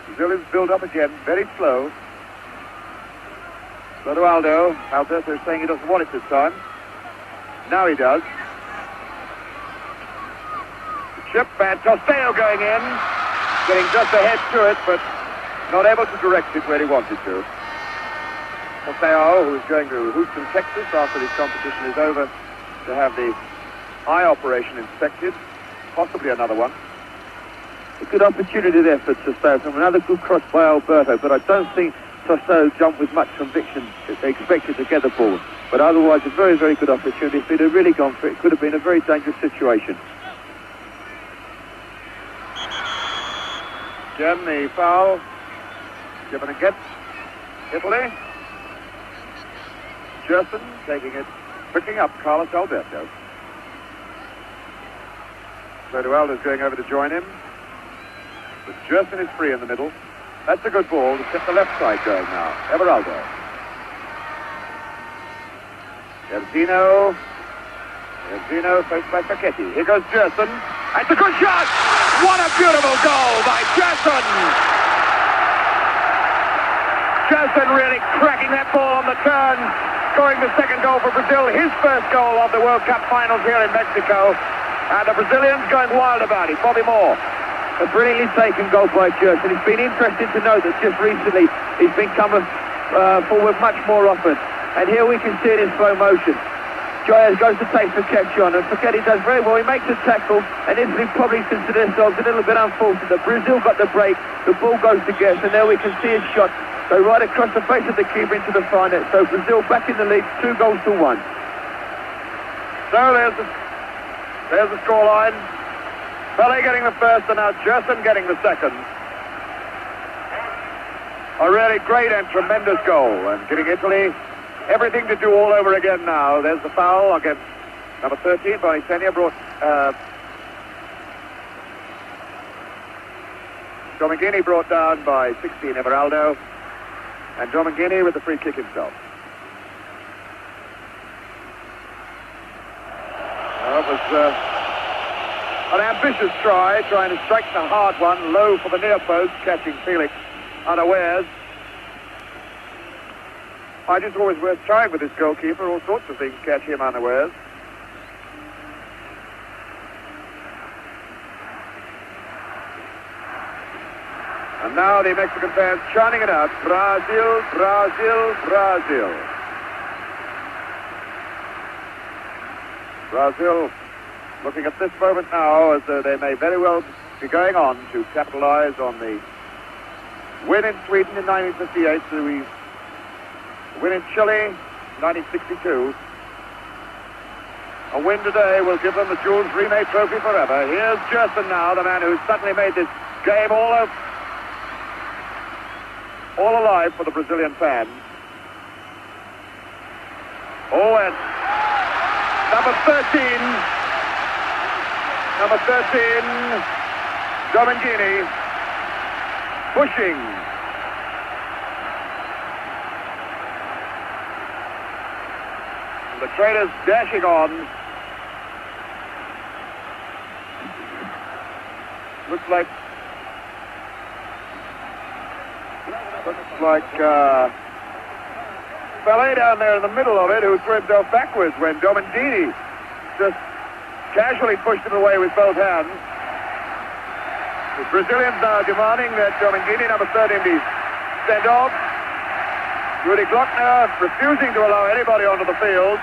Brazilians build up again, very slow. Clodoaldo, Alberto is saying he doesn't want it this time. Now he does. Chip and Tosteo going in, getting just ahead to it, but not able to direct it where he wanted to. Tosteo, who is going to Houston, Texas, after this competition is over, to have the eye operation inspected, possibly another one. A good opportunity there for Tosteo from another good cross by Alberto, but I don't think Tosteo jumped with much conviction that they expected to get the ball. But otherwise, a very, very good opportunity. If he'd have really gone for it, it could have been a very dangerous situation. Again, the foul given against Italy. Gerson taking it, picking up Carlos Alberto. Clodoaldo's going over to join him. But Gerson is free in the middle. That's a good ball to set the left side going now. Everaldo. Erzino, faced by Sacchetti. Here goes Gerson. It's a good shot! What a beautiful goal by Gerson! Gerson really cracking that ball on the turn, scoring the second goal for Brazil, his first goal of the World Cup finals here in Mexico. And the Brazilians going wild about it. Bobby Moore. A brilliantly taken goal by Gerson. It's been interesting to note that just recently he's been coming forward much more often. And here we can see it in slow motion. Joyas goes to take Sacchetti on, and Sacchetti does very well. He makes a tackle, and Italy probably consider themselves a little bit unfortunate. Brazil got the break, the ball goes to Guess, and there we can see his shot go right across the face of the keeper into the far net. So Brazil back in the lead, 2-1. So there's the scoreline. Pele getting the first, and now Gerson getting the second. A really great and tremendous goal, and giving Italy everything to do all over again now. There's the foul against number 13, Bonisenia brought Domingini brought down by 16, Everaldo, and Domingini with the free kick himself. Well, it was an ambitious try, trying to strike the hard one, low for the near post, catching Felix unawares. I just always worth trying with this goalkeeper. All sorts of things catch him unawares. And now the Mexican fans chanting it out. Brazil, Brazil, Brazil. Brazil looking at this moment now as though they may very well be going on to capitalize on the win in Sweden in 1958, the win in Chile, 1962. A win today will give them the Jules Rimet Trophy forever. Here's Gerson now, the man who suddenly made this game all alive for the Brazilian fans. Oh, and number 13, Domingini, pushing. The traders dashing on. Looks like Pelé down there in the middle of it, who threw himself backwards when Domingini just casually pushed him away with both hands. The Brazilians now demanding that Domingini, number 13, be sent off. Rudy Glockner refusing to allow anybody onto the field.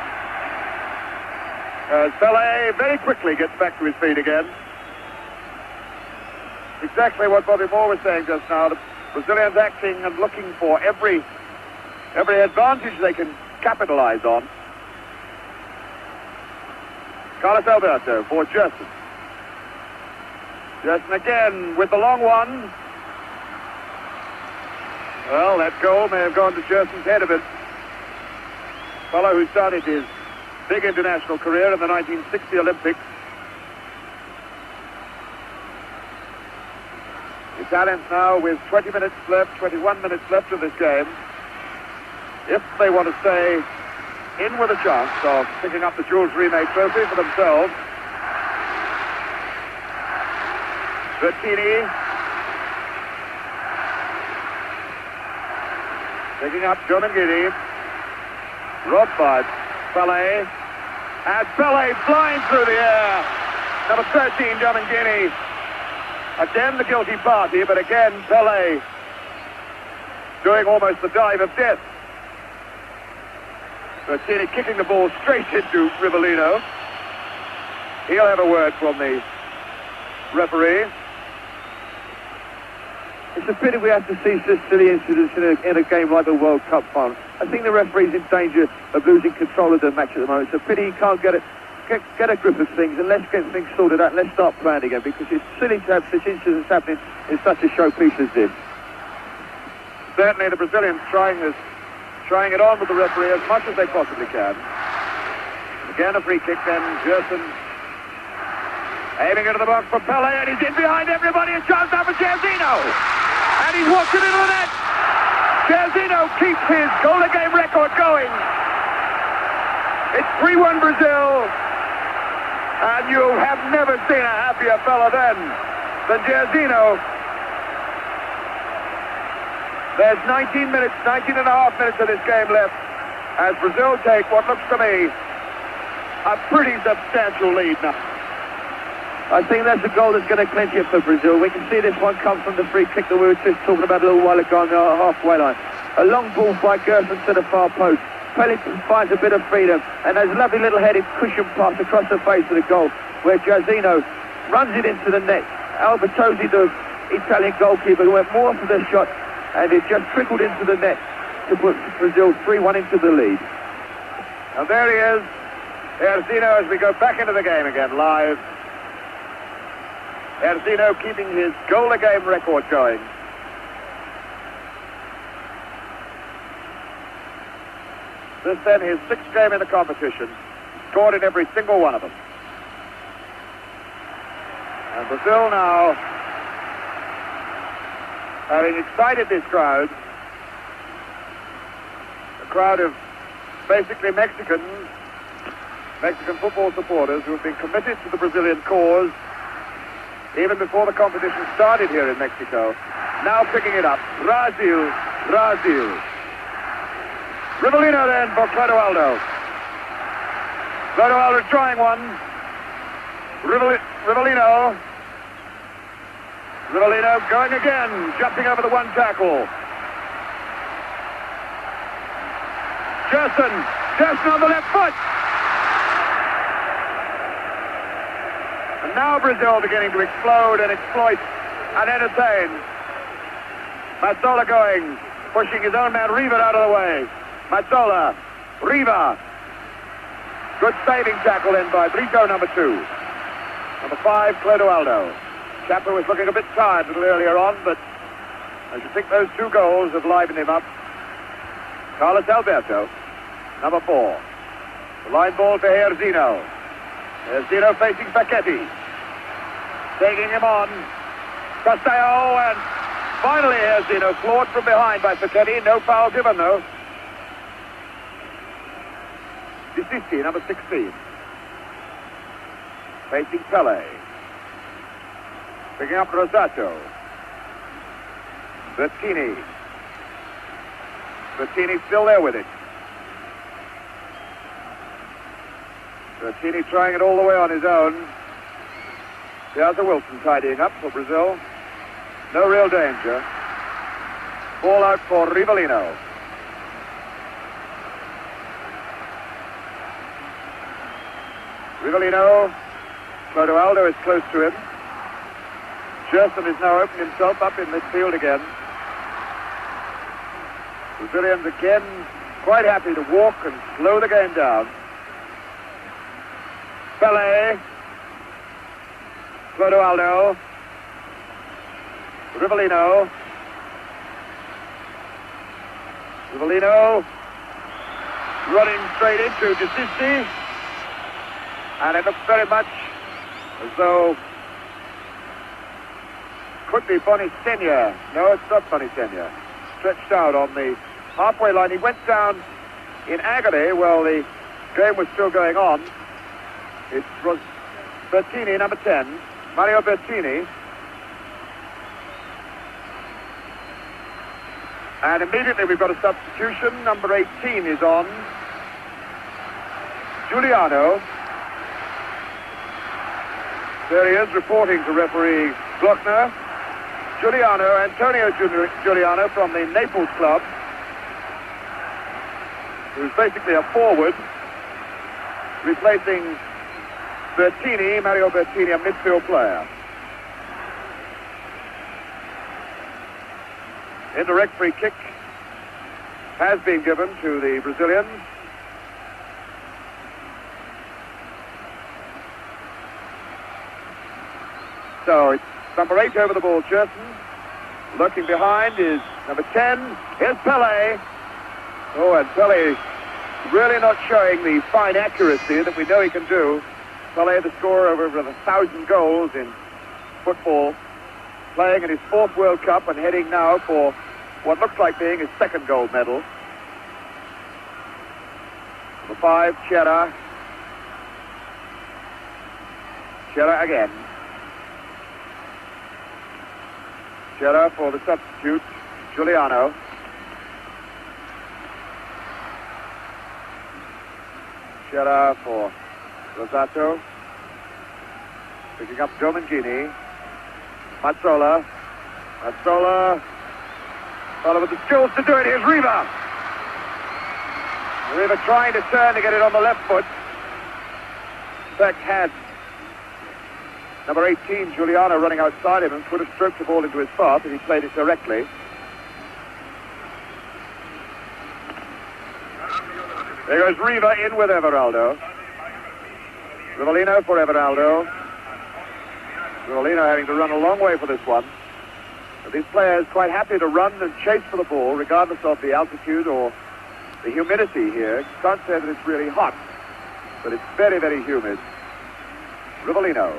As Pelé very quickly gets back to his feet again. Exactly what Bobby Moore was saying just now. The Brazilians acting and looking for every advantage they can capitalize on. Carlos Alberto for Gerson. Gerson again with the long one. Well, that goal may have gone to Gerson's head a bit. Fellow who started his big international career in the 1960 Olympics. The Italians now with 20 minutes left, 21 minutes left of this game. If they want to stay in with a chance of picking up the Jules Rimet trophy for themselves. Bertini picking up Domingini. Robbed by Pelé. And Pelé flying through the air. Number 13, Domingini. Again the guilty party, but again Pelé doing almost the dive of death. Bertini kicking the ball straight into Rivellino. He'll have a word from the referee. It's a pity we have to see such silly incidents in a game like the World Cup final. I think the referee's in danger of losing control of the match at the moment. It's a pity he can't get a grip of things, and let's get things sorted out and let's start playing again, because it's silly to have such incidents happening in such a showpiece as this. Certainly the Brazilians trying it on with the referee as much as they possibly can. Again a free kick then, Gerson aiming into the box for Pelé, and he's in behind everybody. A chance now for Jairzinho, and he's walked it into the net. Jairzinho keeps his goal-a-game record going. It's 3-1 Brazil, and you have never seen a happier fella than Jairzinho. There's 19 and a half minutes of this game left as Brazil take what looks to me a pretty substantial lead now. I think that's a goal that's going to clinch it for Brazil. We can see this one come from the free kick that we were just talking about a little while ago on the halfway line. A long ball by Gerson to the far post. Pelé finds a bit of freedom, and there's a lovely little headed cushion pass across the face of the goal where Jairzinho runs it into the net. Albertozzi, the Italian goalkeeper, went more for the shot, and it just trickled into the net to put Brazil 3-1 into the lead. And there he is, Jairzinho, as we go back into the game again live. Jairzinho keeping his goal-a-game record going. This then his sixth game in the competition. Scored in every single one of them. And Brazil now, having excited this crowd, a crowd of basically Mexican football supporters who have been committed to the Brazilian cause even before the competition started here in Mexico. Now picking it up. Brazil. Rivellino then for Clodoaldo. Clodoaldo trying one. Rivellino going again, jumping over the one tackle. Gerson on the left foot. And now Brazil beginning to explode and exploit and entertain. Mazzola going, pushing his own man Riva out of the way. Mazzola, Riva. Good saving tackle in by Brito, number 2. Number 5, Clodoaldo. Chapper was looking a bit tired a little earlier on, but I should think those 2 goals have livened him up. Carlos Alberto, number 4. The line ball to Jairzinho. Jairzinho facing Paquetti. Taking him on. Castello, and finally Jairzinho floored from behind by Paquetti. No foul given, though. Disisti, number 16. Facing Pelé. Picking up Rosato. Bertini still there with it. Bertini trying it all the way on his own. There's a Wilson tidying up for Brazil. No real danger. Ball out for Rivellino. Rivellino. Clodoaldo is close to him. Gerson has now opened himself up in midfield again. Brazilians again quite happy to walk and slow the game down. Pelé. Clodoaldo. Rivellino. Rivellino running straight into DeSisti. And it looks very much as though could be Bonisenia. No, it's not Bonisenia. Stretched out on the halfway line. He went down in agony while the game was still going on. It was Bertini, number 10. Mario Bertini. And immediately we've got a substitution. Number 18 is on. Giuliano. There he is, reporting to referee Glockner. Giuliano, Antonio Giuliano from the Naples club, who's basically a forward, replacing Bertini, Mario Bertini, a midfield player. Indirect free kick has been given to the Brazilians. So it's number 8 over the ball, Gerson. Lurking behind is number 10. Here's Pelé. Oh, and Pelé really not showing the fine accuracy that we know he can do. Pelé, the scorer of over 1,000 goals in football, playing in his 4th World Cup and heading now for what looks like being his 2nd gold medal. Number 5, Chera. Chera again. Chera for the substitute, Giuliano. Chera for Rosato. Picking up Domingini. Mazzola. Mazzola. Follow with the skills to do it. Here's Riva. Riva trying to turn to get it on the left foot. In fact, had number 18, Giuliano, running outside him and could have stroked the ball into his path if he played it directly. There goes Riva in with Everaldo. Rivellino for Everaldo. Rivellino having to run a long way for this one. But these players quite happy to run and chase for the ball, regardless of the altitude or the humidity here. You can't say that it's really hot, but it's very, very humid. Rivellino.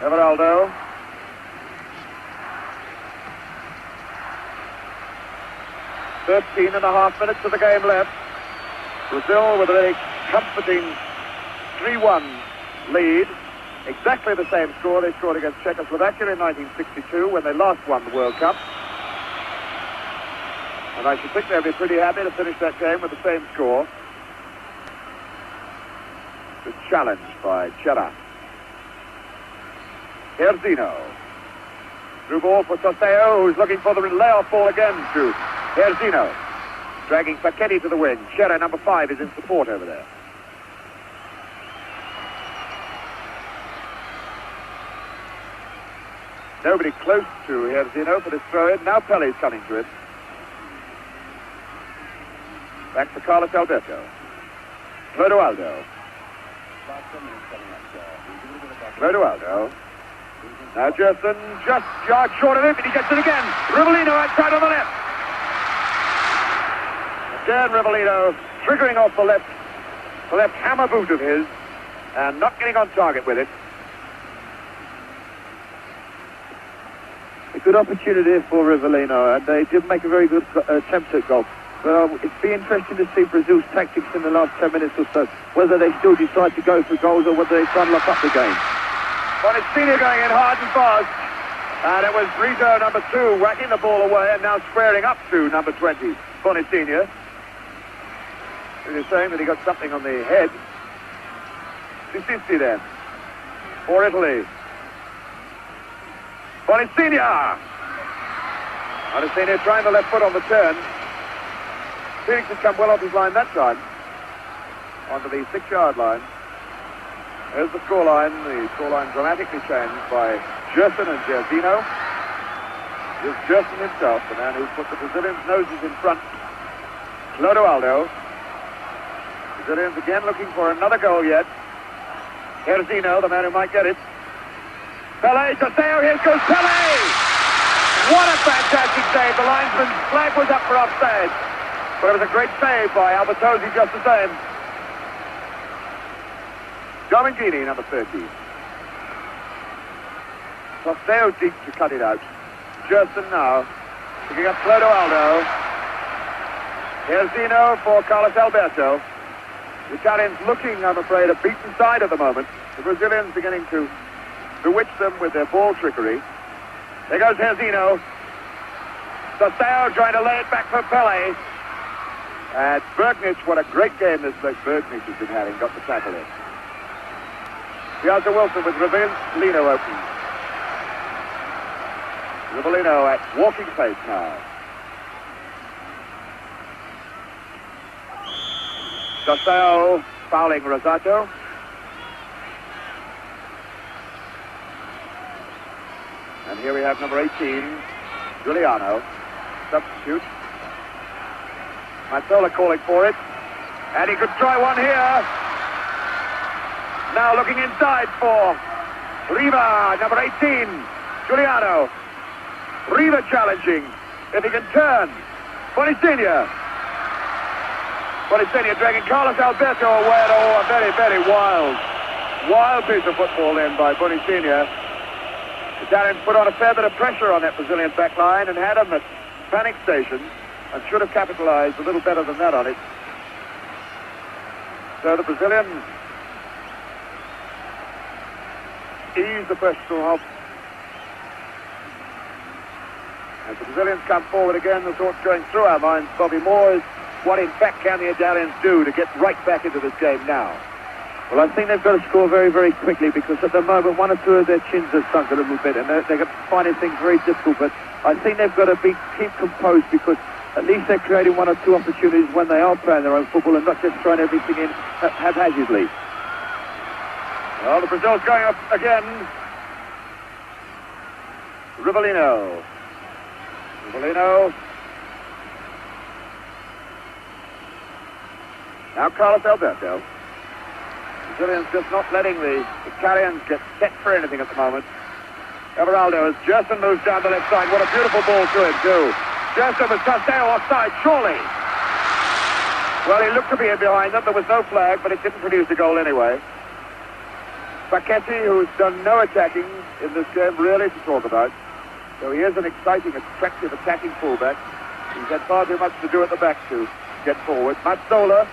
Everaldo. Thirteen and a half minutes of the game left. Brazil with a very comforting 3-1 lead. Exactly the same score they scored against Czechoslovakia in 1962 when they last won the World Cup. And I should think they'll be pretty happy to finish that game with the same score. It's challenged by Chera. Herzino. Through ball for Toseo, who's looking for the layoff ball again to Herzino. Dragging Facchetti to the wing. Chera, number 5, is in support over there. Nobody close to Herzino for this throw-in. Now Pellé's coming to it. Back to Carlos Alberto. Clodoaldo. Clodoaldo. Now Gerson just yards short of him, and he gets it again. Rivellino outside on the left. Again, Rivellino triggering off the left hammer boot of his, and not getting on target with it. A good opportunity for Rivellino, and they did make a very good attempt at goal. But it'd be interesting to see Brazil's tactics in the last 10 minutes or so, whether they still decide to go for goals or whether they try and lock up the game. Bonisenia going in hard and fast, and it was Brito, number 2, whacking the ball away and now squaring up to number 20, Bonisenia. He was saying that he got something on the head. Sisisti then. For Italy. Bonicina. Bonicina trying the left foot on the turn. Felix had come well off his line that time. Onto the 6-yard line. There's the scoreline. The scoreline dramatically changed by Gerson and Jairzinho. Here's Gerson himself, the man who put the Brazilians' noses in front. Clodoaldo. Brazilians again looking for another goal yet. Jairzinho, the man who might get it. Pelé, Toseo, here goes Pelé! What a fantastic save. The linesman's flag was up for offside. But it was a great save by Albertozzi just the same. Domingini, number 30. Toseo deep to cut it out. Gerson now. Picking up Clodoaldo. Jairzinho for Carlos Alberto. The Italians looking, I'm afraid, a beaten side at the moment. The Brazilians beginning to bewitch them with their ball trickery. There goes Jairzinho. Toseo trying to lay it back for Pelé. And Bergnich, what a great game this bloke Bergnich has been having, got the tackle in. Piazza Wilson with Rivellino open. Rivellino at walking pace now. Toseo fouling Rosato. And here we have number 18, Giuliano, substitute. Mazzola calling for it. And he could try one here. Now looking inside for Riva, number 18, Giuliano. Riva challenging, if he can turn. Bonicina. Bonicina dragging Carlos Alberto away at all. A very, very wild piece of football then by Bonicina. The Italians put on a fair bit of pressure on that Brazilian back line and had them at panic station and should have capitalized a little better than that on it. So the Brazilians ease the pressure off. As the Brazilians come forward again, the thoughts going through our minds, Bobby Moore, is what in fact can the Italians do to get right back into this game now? Well, I think they've got to score very, very quickly because at the moment one or two of their chins have sunk a little bit and they're finding things very difficult. But I think they've got to keep composed because at least they're creating one or two opportunities when they are playing their own football and not just throwing everything in haphazardly. Well, the Brazil's going up again. Rivellino. Now Carlos Alberto. Brazilians just not letting the Italians get set for anything at the moment. Everaldo as Gerson moves down the left side. What a beautiful ball to him too. Gerson with Toseo offside, surely. Well, he looked to be in behind them. There was no flag, but it didn't produce a goal anyway. Facchetti, who's done no attacking in this game, really to talk about. So he is an exciting, attractive attacking fullback. He's had far too much to do at the back to get forward. Mazzola.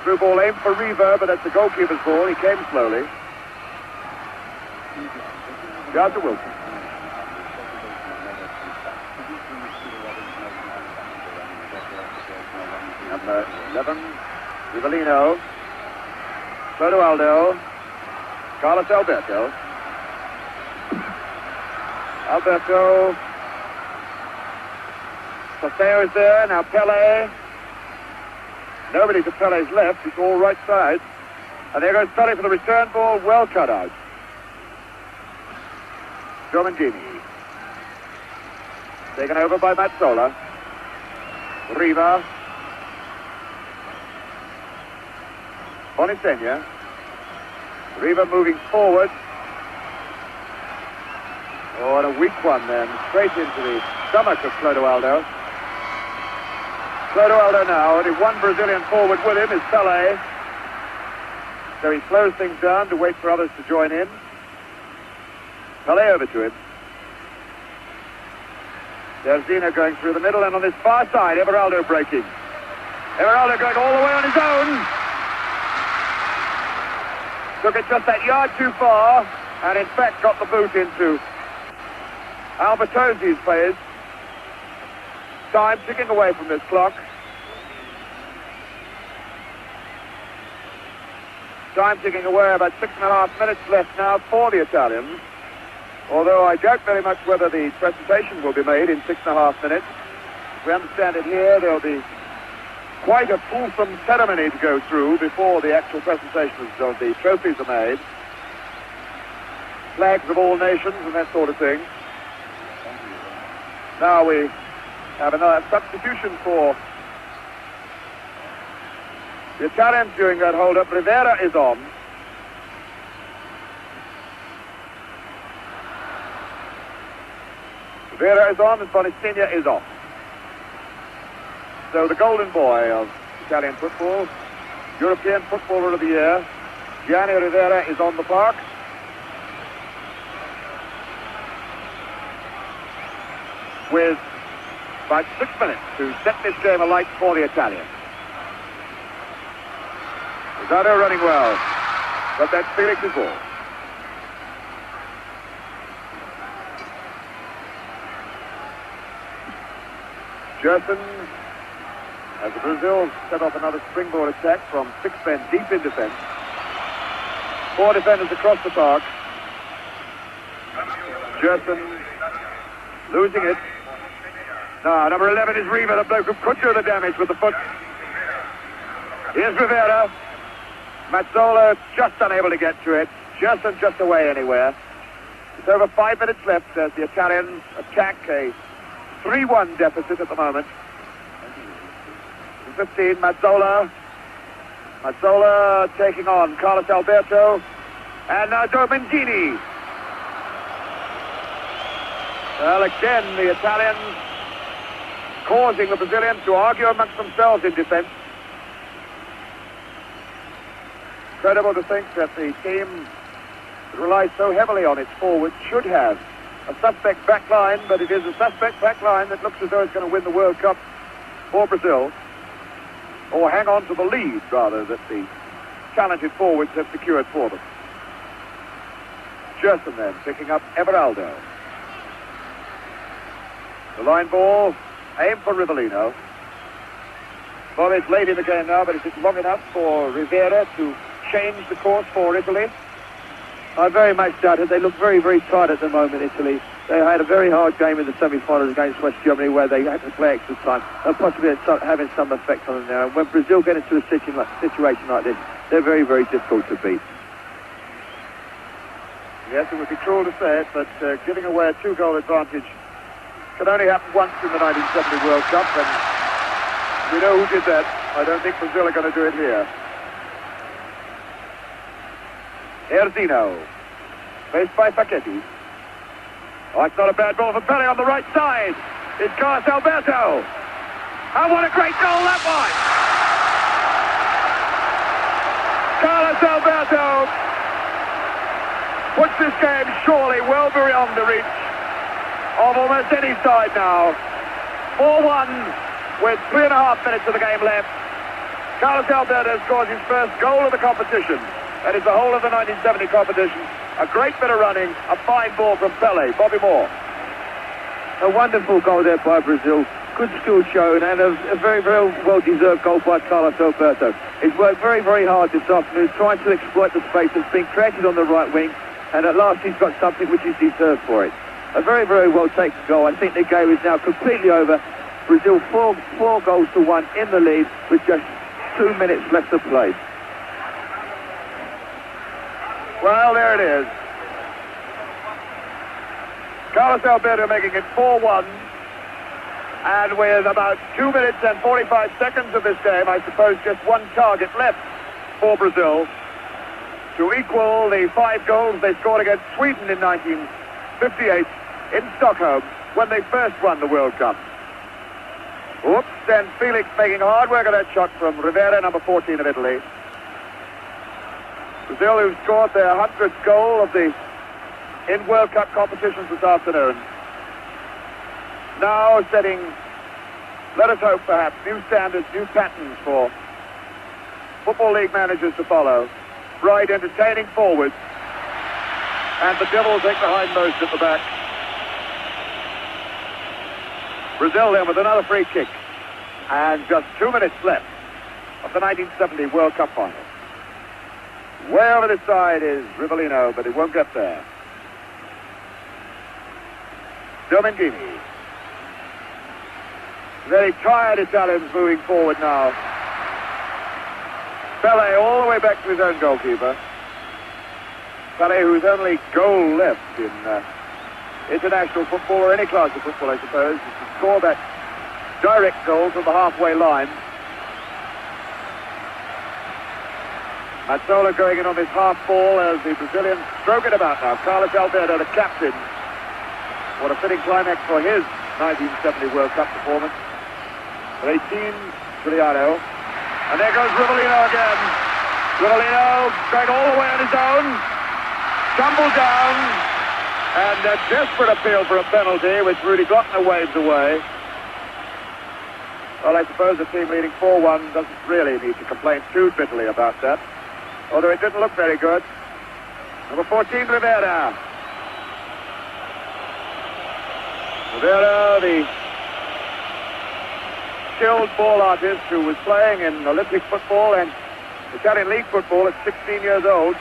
Through ball aimed for Riva, but that's the goalkeeper's ball. He came slowly. Piazza Wilson. Number 11, Rivellino. Clodoaldo. Carlos Alberto. Toseo is there. Now Pelé. Nobody to Pelé's left. It's all right side. And there goes Pelé for the return ball. Well cut out. Domingini. Taken over by Mazzola. Riva. Bonicina. Riva moving forward. Oh, and a weak one then. Straight into the stomach of Clodoaldo. Clodoaldo now, only one Brazilian forward with him is Pelé. So he slows things down to wait for others to join in. Pelé over to him. Jairzinho going through the middle, and on this far side, Everaldo breaking. Everaldo going all the way on his own. Took it just that yard too far, and in fact got the boot into Albertozzi's players. Time ticking away from this clock. Time ticking away, about 6.5 minutes left now for the Italians. Although I doubt very much whether the presentation will be made in 6.5 minutes. As we understand it here, there'll be quite a fulsome ceremony to go through before the actual presentations of the trophies are made. Flags of all nations and that sort of thing. Now we have another substitution for the Italians during that hold-up. Rivera is on. Rivera is on and Bonistegna is off. So the golden boy of Italian football, European Footballer of the Year, Gianni Rivera is on the park. With about 6 minutes to set this game alight for the Italians. Rosado running well, but that's Felix's ball. Gerson, as Brazil set off another springboard attack from 6 men deep in defense. 4 defenders across the park. Gerson losing it. Now, number 11 is Riva, the bloke who could do the damage with the foot. Here's Rivera. Mazzola just unable to get to it. Gerson just away anywhere. It's over 5 minutes left as the Italians attack a 3-1 deficit at the moment. 15, Mazzola. Mazzola taking on Carlos Alberto. And now Domengini. Well, again, the Italians causing the Brazilians to argue amongst themselves in defense. Incredible to think that the team that relies so heavily on its forwards should have a suspect back line, but it is a suspect back line that looks as though it's going to win the World Cup for Brazil, or hang on to the lead, rather, that the talented forwards have secured for them. Gerson then picking up Everaldo. The line ball, aim for Rivellino. Well, it's late in the game now, but is it long enough for Rivera to change the course for Italy? I very much doubt it. They look very, very tight at the moment, Italy. They had a very hard game in the semi-finals against West Germany where they had to play extra time. They'll possibly having some effect on them now. And when Brazil get into a situation like this, they're very, very difficult to beat. Yes, it would be cruel to say it, but giving away a 2-goal advantage can only happen once in the 1970 World Cup, and we know who did that. I don't think Brazil are going to do it here. Erzino, faced by Facchetti. Oh, it's not a bad ball for Pele on the right side. It's Carlos Alberto. And what a great goal that was! Carlos Alberto puts this game surely well beyond the reach of almost any side now. 4-1 with 3.5 minutes of the game left. Carlos Alberto scores his first goal of the competition. That is the whole of the 1970 competition. A great bit of running, a fine ball from Pele. Bobby Moore. A wonderful goal there by Brazil. Good skill shown and a very, very well-deserved goal by Carlos Alberto. He's worked very, very hard this afternoon trying to exploit the space that's been created on the right wing, and at last he's got something which is deserved for it. A very, very well-taken goal. I think the game is now completely over. Brazil 4 goals to 1 in the lead with just 2 minutes left to play. Well, there it is. Carlos Alberto making it 4-1. And with about 2 minutes and 45 seconds of this game, I suppose just one target left for Brazil to equal the 5 goals they scored against Sweden in 1958 in Stockholm when they first won the World Cup. Whoops, and Felix making hard work of that shot from Rivera, number 14 of Italy. Brazil, who scored their 100th goal of the in World Cup competitions this afternoon. Now setting, let us hope perhaps, new standards, new patterns for Football League managers to follow. Bright, entertaining forwards. And the Devils take the hindmost at the back. Brazil then with another free kick. And just 2 minutes left of the 1970 World Cup final. Way over this side is Rivellino, but he won't get there. Domingini. Very tired Italians moving forward now. Pele all the way back to his own goalkeeper. Pele, whose only goal left in international football, or any class of football, I suppose, is to score that direct goal from the halfway line. Mazzola going in on this half ball as the Brazilians stroke it about now. Carlos Alberto, the captain. What a fitting climax for his 1970 World Cup performance. 18, Giuliano. And there goes Rivellino again. Rivellino going all the way on his own. Tumbled down. And a desperate appeal for a penalty, which Rudy Glockner waves away. Well, I suppose the team leading 4-1 doesn't really need to complain too bitterly about that. Although it didn't look very good. Number 14, Rivera. Rivera, the skilled ball artist who was playing in Olympic football and Italian league football at 16 years old.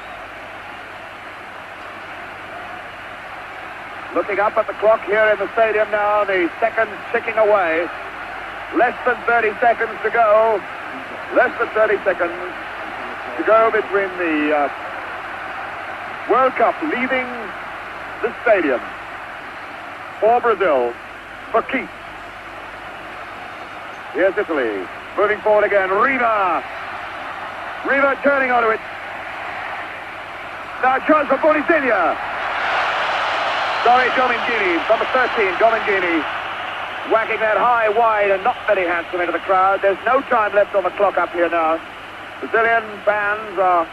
Looking up at the clock here in the stadium now, the seconds ticking away. Less than 30 seconds to go. Less than 30 seconds to go between the World Cup leaving the stadium for Brazil, for keeps. Here's Italy, moving forward again. Riva turning onto it. Now a chance for Bonisiglia. Sorry, Domingini, number 13, Domingini. Whacking that high, wide, and not very handsome into the crowd. There's no time left on the clock up here now. Brazilian fans are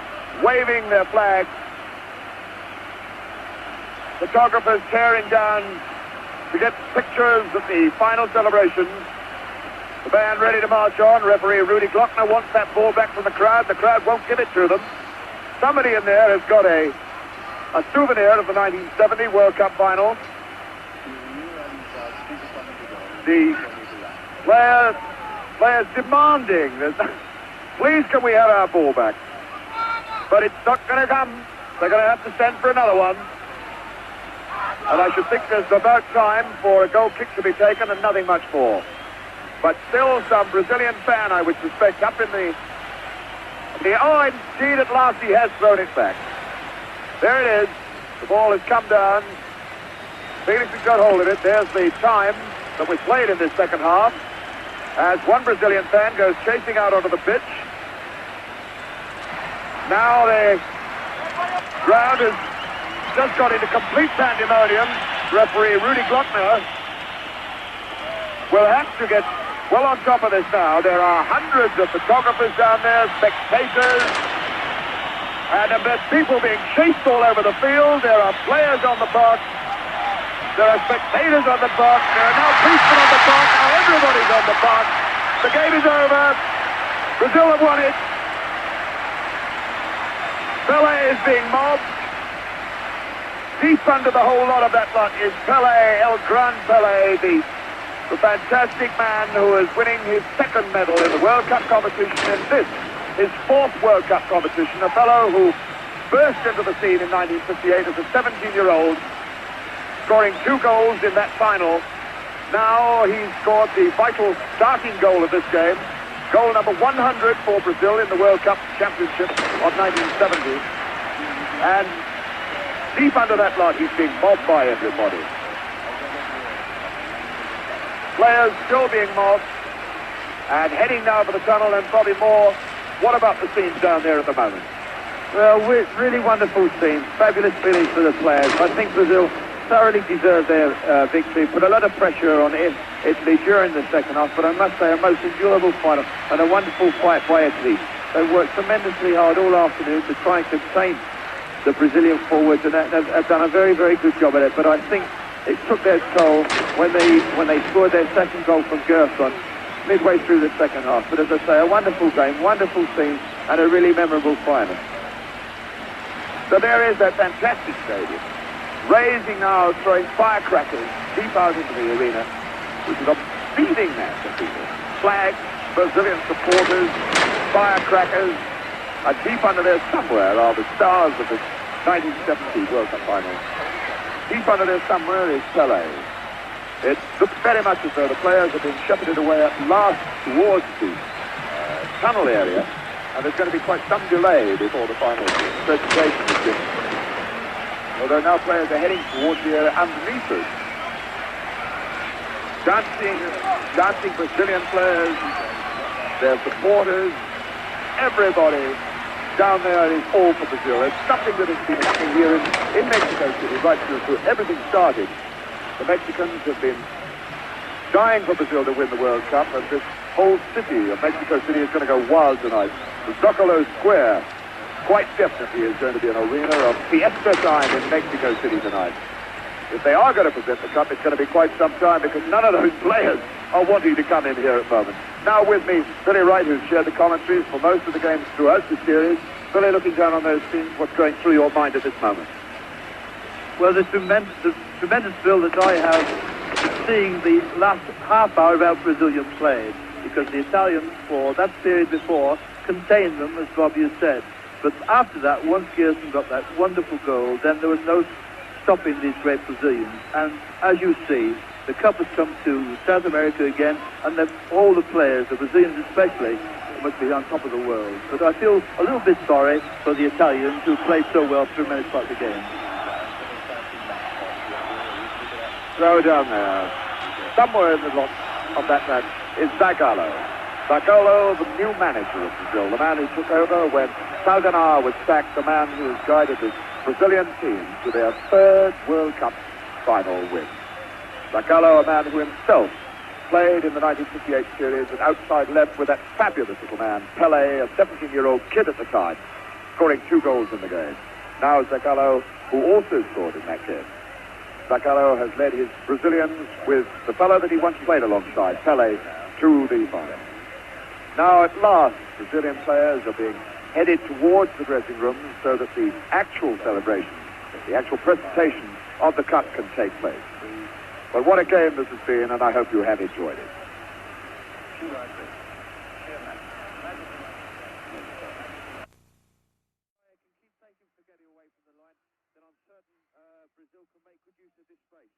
waving their flags. Photographers tearing down to get pictures of the final celebrations. The band ready to march on. Referee Rudy Glockner wants that ball back from the crowd. The crowd won't give it to them. Somebody in there has got a souvenir of the 1970 World Cup final. The players demanding that, please can we have our ball back? But it's not going to come. They're going to have to send for another one. And I should think there's about time for a goal kick to be taken and nothing much more. But still some Brazilian fan, I would suspect, up in the oh, indeed, at last he has thrown it back. There it is. The ball has come down. Felix has got hold of it. There's the time that was played in this second half as one Brazilian fan goes chasing out onto the pitch. Now the ground has just got into complete pandemonium. Referee Rudy Glockner will have to get well on top of this now. There are hundreds of photographers down there, spectators, and there's people being chased all over the field. There are players on the park. There are spectators on the park. There are now policemen on the park. Now everybody's on the park. The game is over. Brazil have won it. Pele is being mobbed. Deep under the whole lot of that lot is Pele, El Gran Pele, the fantastic man who is winning his second medal in the World Cup competition, and this, his fourth World Cup competition. A fellow who burst into the scene in 1958 as a 17-year-old, scoring 2 goals in that final. Now he's scored the vital starting goal of this game, goal number 100 for Brazil in the World Cup Championship of 1970. And deep under that lot, he's being mobbed by everybody. Players still being mobbed, and heading now for the tunnel and probably more. What about the scenes down there at the moment? Well, really wonderful scenes, fabulous feelings for the players. I think Brazil thoroughly deserved their victory, put a lot of pressure on Italy during the second half, but I must say a most enjoyable final and a wonderful fight by Italy. They worked tremendously hard all afternoon to try and contain the Brazilian forwards, and have done a very, very good job at it. But I think it took their toll when they scored their second goal from Gerson midway through the second half. But as I say, a wonderful game, wonderful scene, and a really memorable final. So there is that fantastic stadium, raising now, throwing firecrackers deep out into the arena, which is a beating mass of people. Flags, Brazilian supporters, firecrackers, And deep under there somewhere are the stars of the 1970 World Cup final. Deep under there somewhere is Pelé. It looks very much as though the players are being shepherded away at last towards the tunnel area, and there's going to be quite some delay before the final presentation is given. Although now players are heading towards the area underneath us. Dancing Brazilian players, their supporters, everybody down there is all for Brazil. There's something that has been happening here in Mexico City right through everything started. The Mexicans have been dying for Brazil to win the World Cup, and this whole city of Mexico City is going to go wild tonight. The Zocalo Square quite definitely is going to be an arena of fiesta time in Mexico City tonight. If they are going to present the cup, it's going to be quite some time, because none of those players are wanting to come in here at the moment. Now with me, Billy Wright, who's shared the commentaries for most of the games throughout the series. Billy, looking down on those scenes, what's going through your mind at this moment? Well, the tremendous thrill that I have seeing the last half hour of our Brazilian played, because the Italians, for that period before, contained them, as Bobby has said. But after that, once Gerson got that wonderful goal, then there was no stopping these great Brazilians. And as you see, the cup has come to South America again, and all the players, the Brazilians especially, must be on top of the world. But I feel a little bit sorry for the Italians, who played so well through many parts of the game. Throw down there. Somewhere in the lot of that match is Zagallo. Zagallo, the new manager of Brazil, the man who took over when Saldanha was sacked, the man who has guided this Brazilian team to their third World Cup final win. Zagallo, a man who himself played in the 1958 series at outside left with that fabulous little man, Pelé, a 17-year-old kid at the time, scoring 2 goals in the game. Now Zagallo, who also scored in that game. Zagallo has led his Brazilians with the fellow that he once played alongside, Pelé, to the final. Now at last, Brazilian players are being headed towards the dressing rooms so that the actual celebration, the actual presentation of the cup can take place. But what a game this has been, and I hope you have enjoyed it. Brazil can make good use of this space.